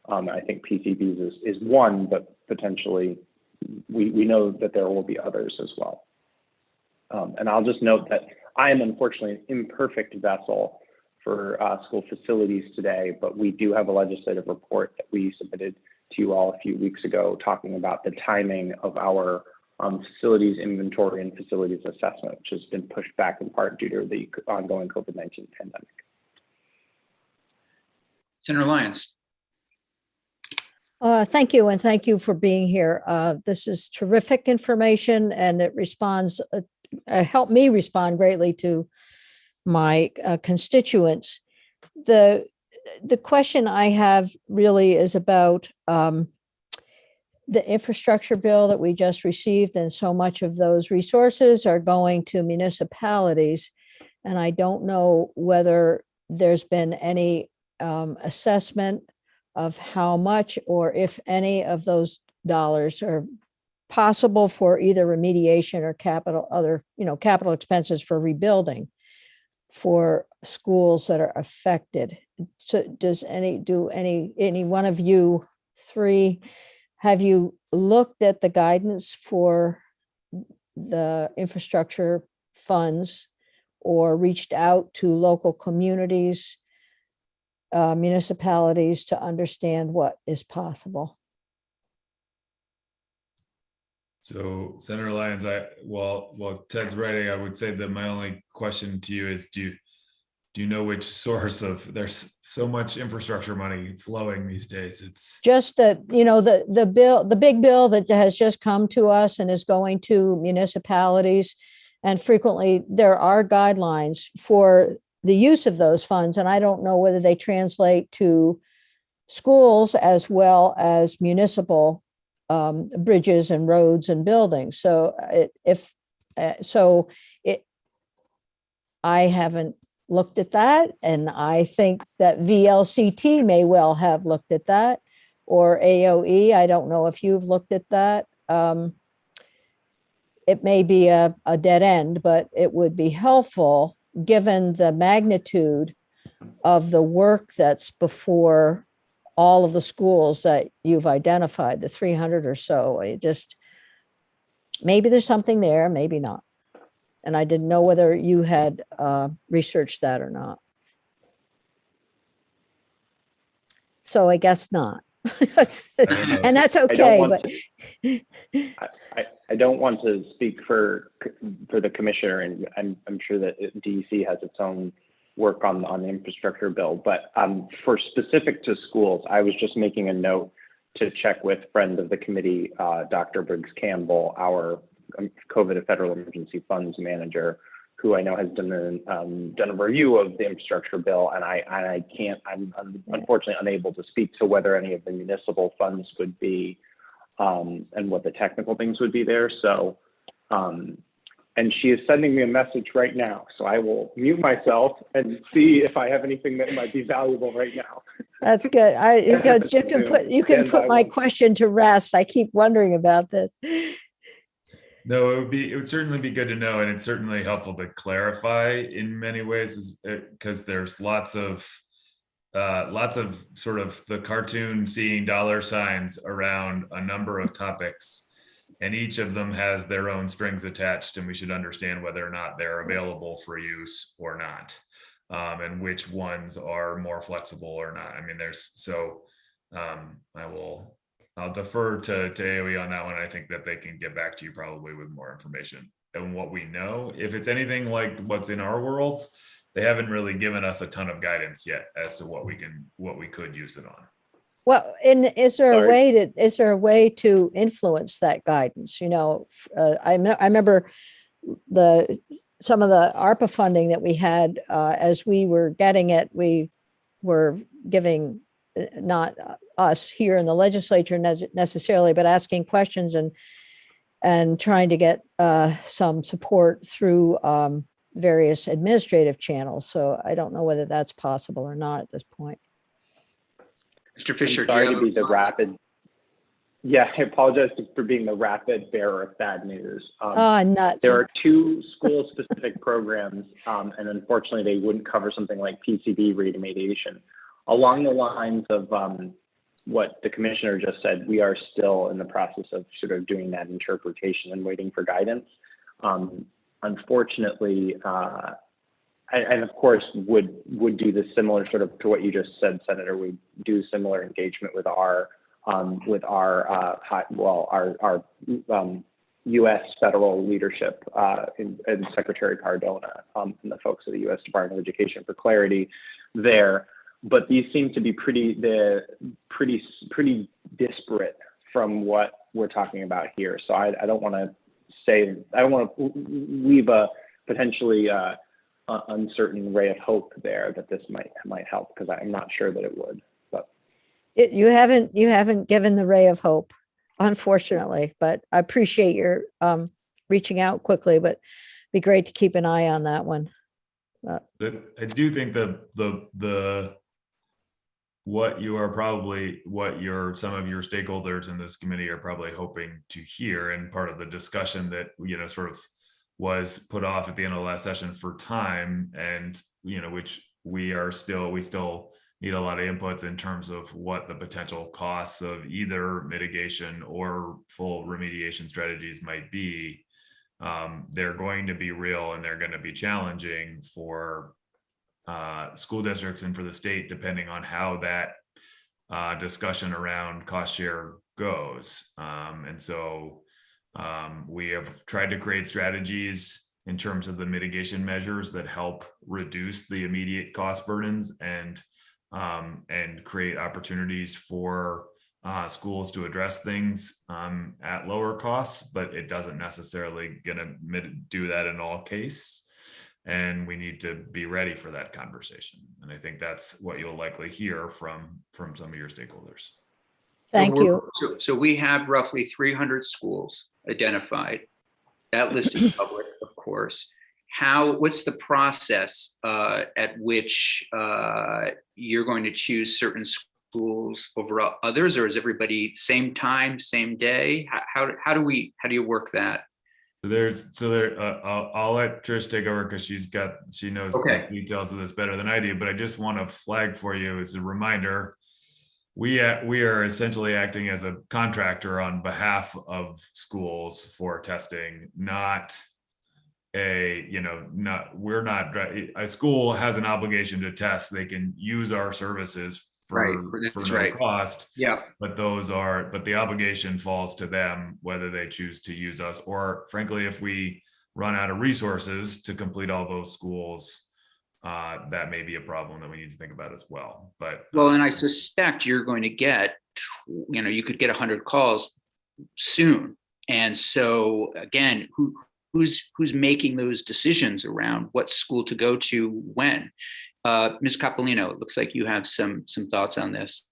I think PCBs is one, but potentially we know that there will be others as well. And I'll just note that I am unfortunately an imperfect vessel for school facilities today, but we do have a legislative report that we submitted to you all a few weeks ago talking about the timing of our facilities inventory and facilities assessment, which has been pushed back in part due to the ongoing COVID-19 pandemic. Senator Lyons. Thank you, and thank you for being here. This is terrific information, and it helped me respond greatly to my constituents. The question I have really is about the infrastructure bill that we just received, and so much of those resources are going to municipalities. And I don't know whether there's been any assessment of how much or if any of those dollars are possible for either remediation or capital expenses for rebuilding for schools that are affected. So does any one of you three, have you looked at the guidance for the infrastructure funds or reached out to local communities, municipalities to understand what is possible? So Senator Lyons, while Ted's writing, I would say that my only question to you is, do you know which source of, there's so much infrastructure money flowing these days? It's just the big bill that has just come to us and is going to municipalities. And frequently there are guidelines for the use of those funds. And I don't know whether they translate to schools as well as municipal bridges and roads and buildings. So I haven't looked at that, and I think that VLCT may well have looked at that. or AOE. I don't know if you've looked at that. It may be a dead end, but it would be helpful given the magnitude of the work that's before all of the schools that you've identified, the 300 or so. Maybe there's something there, maybe not. And I didn't know whether you had researched that or not. So I guess not. And that's okay, but I don't want to speak for the commissioner, and I'm sure that DEC has its own work on the infrastructure bill. But for specific to schools, I was just making a note to check with friend of the committee, Dr. Briggs Campbell, our COVID Federal Emergency Funds manager, who I know has done a review of the infrastructure bill, and I'm unfortunately unable to speak to whether any of the municipal funds would be and what the technical things would be there. So, and she is sending me a message right now, so I will mute myself and see if I have anything that might be valuable right now. that's good. You can put my question to rest. I keep wondering about this. No, it would certainly be good to know, and it's certainly helpful to clarify in many ways, because there's lots of sort of the cartoon seeing dollar signs around a number of topics, and each of them has their own strings attached, and we should understand whether or not they're available for use or not, and which ones are more flexible or not. I mean, I'll defer to AOE on that one. I think that they can get back to you probably with more information and what we know. If it's anything like what's in our world, they haven't really given us a ton of guidance yet as to what we could use it on. Well, and is there a way to influence that guidance? You know, I remember some of the ARPA funding that we had as we were getting it, we were giving, not us here in the legislature necessarily, but asking questions and trying to get some support through various administrative channels. So I don't know whether that's possible or not at this point. Mr. Fisher, sorry to be the rapid. Yeah, I apologize for being the rapid bearer of bad news. Nuts. There are two school-specific programs, and unfortunately, they wouldn't cover something like PCB remediation. Along the lines of what the commissioner just said, we are still in the process of sort of doing that interpretation and waiting for guidance. Unfortunately, and of course would do the similar sort of to what you just said, Senator. We do similar engagement with our U.S. federal leadership and Secretary Cardona and the folks of the U.S. Department of Education for clarity there. But these seem to be pretty disparate from what we're talking about here. So I don't want to leave a potentially uncertain ray of hope there that this might help, because I'm not sure that it would. But you haven't given the ray of hope, unfortunately. But I appreciate your reaching out quickly. But it'd be great to keep an eye on that one. I do think the what some of your stakeholders in this committee are probably hoping to hear, and part of the discussion that sort of was put off at the end of the last session for time, and which we still need a lot of inputs in terms of what the potential costs of either mitigation or full remediation strategies might be. They're going to be real, and they're going to be challenging for school districts and for the state, depending on how that discussion around cost share goes. And so we have tried to create strategies in terms of the mitigation measures that help reduce the immediate cost burdens and create opportunities for schools to address things at lower costs, but it doesn't necessarily gonna do that in all cases. And we need to be ready for that conversation. And I think that's what you'll likely hear from some of your stakeholders. Thank you. So we have roughly 300 schools identified. That list is public, of course. What's the process at which you're going to choose certain schools over others, or is everybody same time, same day? How do you work that? I'll let Trish take over because she knows Okay. the details of this better than I do, but I just want to flag for you as a reminder, we are essentially acting as a contractor on behalf of schools for testing, not a school has an obligation to test. They can use our services for no cost. Yeah. But the obligation falls to them, whether they choose to use us, or frankly, if we run out of resources to complete all those schools, that may be a problem that we need to think about as well. But and I suspect you're going to get, you could get 100 calls soon. And so again, who's making those decisions around what school to go to when? Ms. Capolino, it looks like you have some thoughts on this.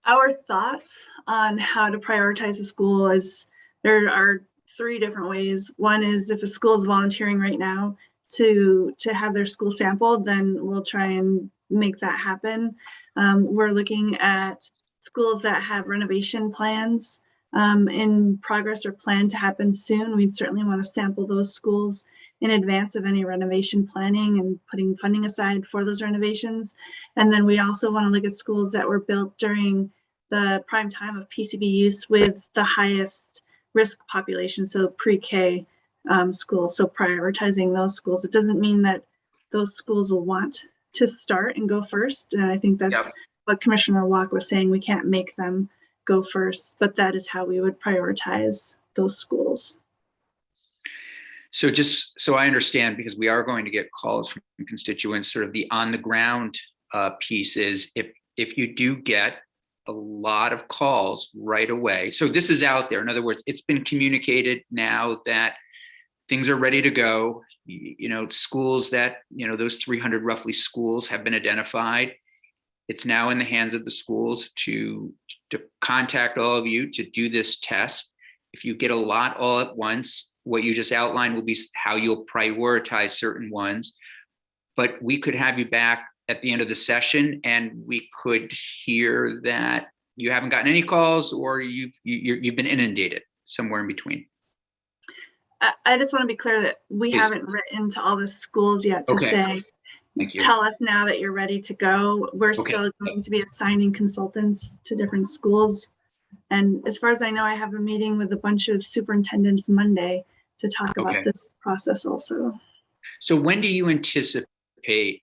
Our thoughts on how to prioritize a school is there are 3 different ways. One is if a school is volunteering right now to have their school sampled, then we'll try and make that happen. We're looking at schools that have renovation plans in progress or planned to happen soon. We'd certainly want to sample those schools in advance of any renovation planning and putting funding aside for those renovations. And then we also want to look at schools that were built during the prime time of PCB use with the highest risk population, so pre-K schools. So prioritizing those schools. It doesn't mean that those schools will want to start and go first. And I think that's what Commissioner Walk was saying. We can't make them go first, but that is how we would prioritize those schools. So just so I understand, because we are going to get calls from constituents, sort of the on the ground piece is if you do get a lot of calls right away. So this is out there. In other words, it's been communicated now that things are ready to go. Schools that, those 300 roughly schools have been identified. It's now in the hands of the schools to contact all of you to do this test. If you get a lot all at once, what you just outlined will be how you'll prioritize certain ones. But we could have you back at the end of the session and we could hear that you haven't gotten any calls or you've been inundated, somewhere in between. I just want to be clear that we haven't written to all the schools yet to say, tell us now that you're ready to go. We're still going to be assigning consultants to different schools. And as far as I know, I have a meeting with a bunch of superintendents Monday to talk about this process also. So when do you anticipate,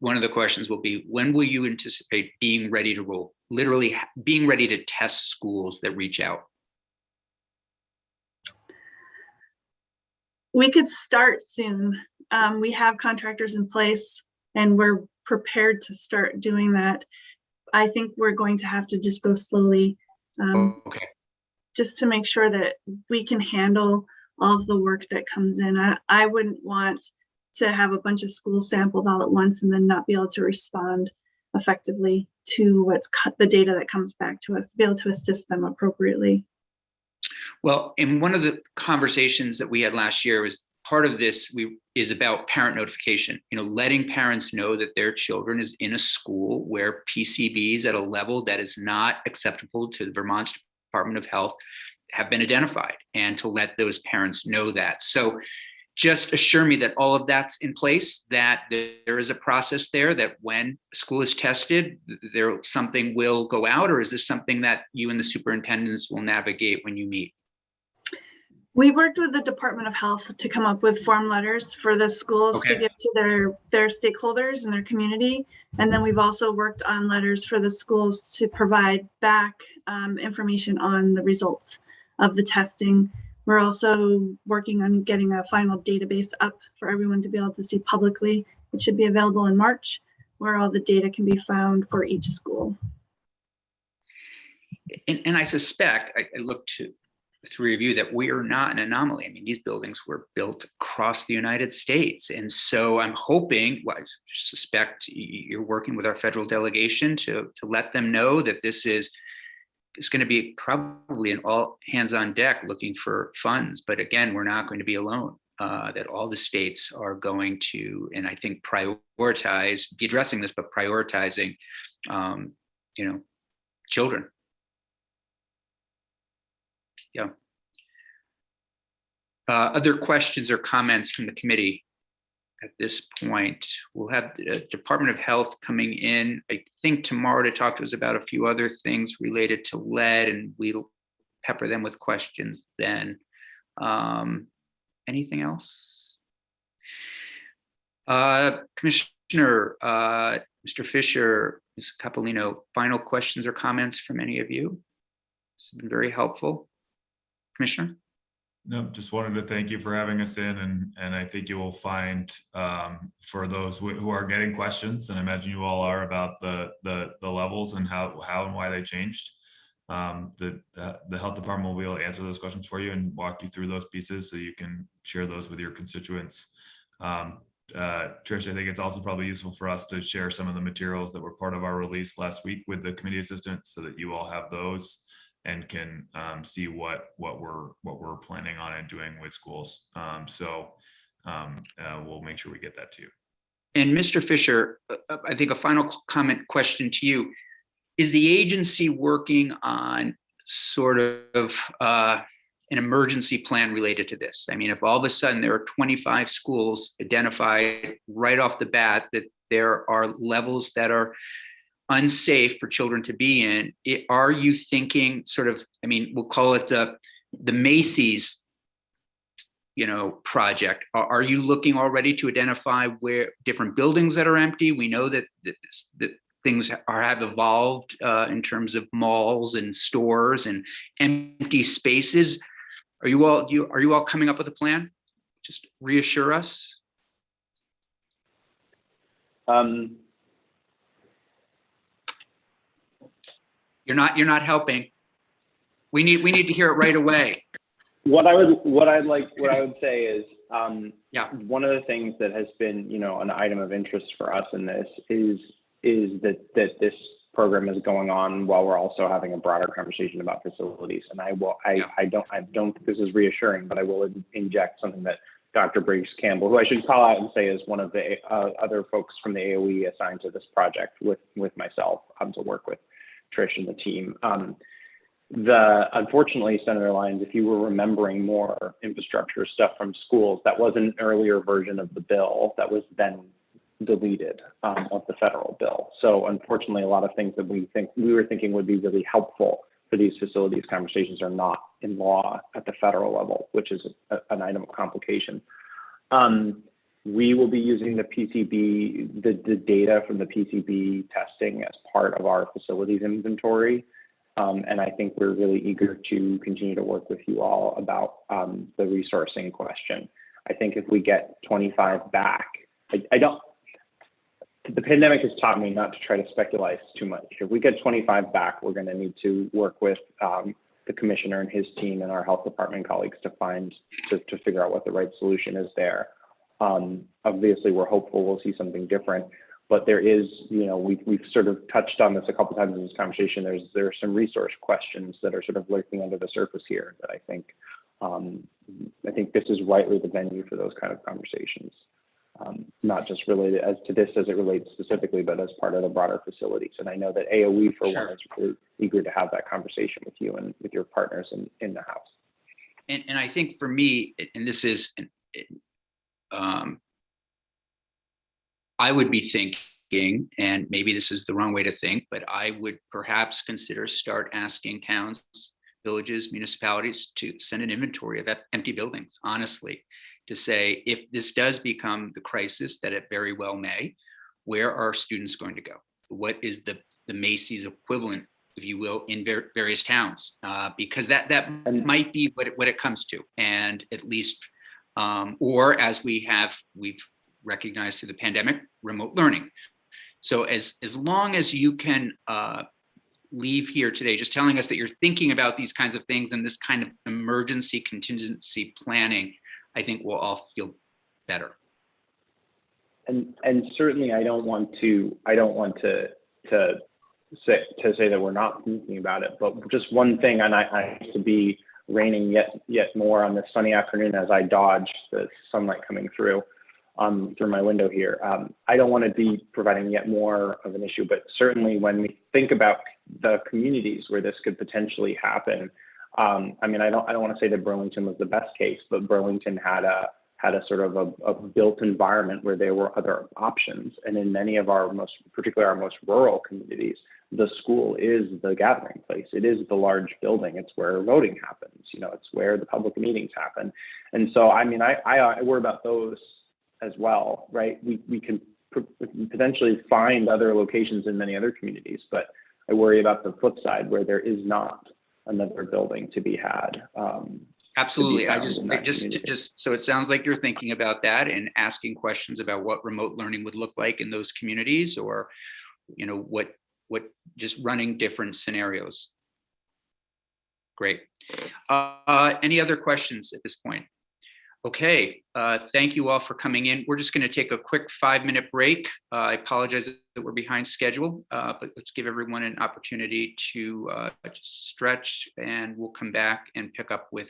one of the questions will be, when will you anticipate being ready to roll, literally being ready to test schools that reach out? We could start soon. We have contractors in place and we're prepared to start doing that. I think we're going to have to just go slowly, just to make sure that we can handle all of the work that comes in. I wouldn't want to have a bunch of schools sampled all at once and then not be able to respond effectively to the data that comes back to us, to be able to assist them appropriately. Well, in one of the conversations that we had last year was part of this is about parent notification, letting parents know that their children is in a school where PCBs at a level that is not acceptable to the Vermont Department of Health have been identified, and to let those parents know that. So just assure me that all of that's in place, that there is a process there, that when school is tested, something will go out, or is this something that you and the superintendents will navigate when you meet? We worked with the Department of Health to come up with form letters for the schools to give to their stakeholders and their community. And then we've also worked on letters for the schools to provide back information on the results of the testing. We're also working on getting a final database up for everyone to be able to see publicly. It should be available in March, where all the data can be found for each school. And I suspect, I look to the 3 of you, that we are not an anomaly. I mean, these buildings were built across the United States. And so I'm hoping, I suspect you're working with our federal delegation to let them know that this is going to be probably an all hands on deck looking for funds. But again, we're not going to be alone. that all the states are going to, and I think be addressing this, but prioritizing, children. Yeah. Other questions or comments from the committee at this point? We'll have the Department of Health coming in, I think, tomorrow to talk to us about a few other things related to lead, and we'll pepper them with questions then. Anything else? Commissioner, Mr. Fisher, Ms. Capolino, final questions or comments from any of you? This has been very helpful. Commissioner? No, just wanted to thank you for having us in, and I think you will find for those who are getting questions, and I imagine you all are, about the levels and how and why they changed. The health department will be able to answer those questions for you and walk you through those pieces so you can share those with your constituents. Trish, I think it's also probably useful for us to share some of the materials that were part of our release last week with the committee assistant so that you all have those and can see what we're planning on and doing with schools. We'll make sure we get that to you. And Mr. Fisher, I think a final question to you. Is the agency working on sort of an emergency plan related to this? I mean, if all of a sudden there are 25 schools identified right off the bat that there are levels that are unsafe for children to be in, are you thinking sort of, I mean, we'll call it the Macy's, project. Are you looking already to identify where different buildings that are empty? We know that things have evolved in terms of malls and stores and empty spaces. Are you all coming up with a plan? Just reassure us. You're not helping. We need to hear it right away. What I would say is, one of the things that has been, an item of interest for us in this is that this program is going on while we're also having a broader conversation about facilities. And I don't think this is reassuring, but I will inject something that Dr. Briggs Campbell, who I should call out and say is one of the other folks from the AOE assigned to this project with myself to work with Trish and the team. Unfortunately, Senator Lyons, if you were remembering more infrastructure stuff from schools, that was an earlier version of the bill that was then deleted of the federal bill. So unfortunately, a lot of things that we were thinking would be really helpful for these facilities conversations are not in law at the federal level, which is an item of complication. We will be using the PCB, the data from the PCB testing as part of our facilities inventory. And I think we're really eager to continue to work with you all about the resourcing question. I think if we get 25 back, the pandemic has taught me not to try to speculate too much. If we get 25 back, we're going to need to work with the commissioner and his team and our health department colleagues to figure out what the right solution is there. Obviously, we're hopeful we'll see something different, but there is, we've sort of touched on this a couple times in this conversation. There are some resource questions that are sort of lurking under the surface here that I think this is rightly the venue for those kind of conversations. Not just related as to this as it relates specifically, but as part of the broader facilities. And I know that AOE for one is really eager to have that conversation with you and with your partners in the House. And I think for me, and this is, I would be thinking, and maybe this is the wrong way to think, but I would perhaps consider start asking towns, villages, municipalities to send an inventory of empty buildings, honestly, to say, if this does become the crisis that it very well may, where are students going to go? What is the Macy's equivalent, if you will, in various towns? Because that might be what it comes to. And at least, or as we've recognized through the pandemic, remote learning. So as long as you can leave here today just telling us that you're thinking about these kinds of things and this kind of emergency contingency planning, I think we'll all feel better. And certainly, I don't want to say that we're not thinking about it. But just one thing, and I used to be raining yet more on this sunny afternoon as I dodge the sunlight coming through my window here. I don't want to be providing yet more of an issue, but certainly when we think about the communities where this could potentially happen, I mean, I don't want to say that Burlington was the best case, but Burlington had a sort of a built environment where there were other options. And in many of our particularly our most rural communities, the school is the gathering place. It is the large building. It's where voting happens. You know, it's where the public meetings happen. And so, I mean, I worry about those as well, right? We can potentially find other locations in many other communities, but I worry about the flip side where there is not another building to be had. Absolutely. I just so it sounds like you're thinking about that and asking questions about what remote learning would look like in those communities, or, you know, what just running different scenarios. Great. Any other questions at this point? Okay, thank you all for coming in. We're just going to take a quick 5-minute break. I apologize that we're behind schedule, but let's give everyone an opportunity to just stretch, and we'll come back and pick up with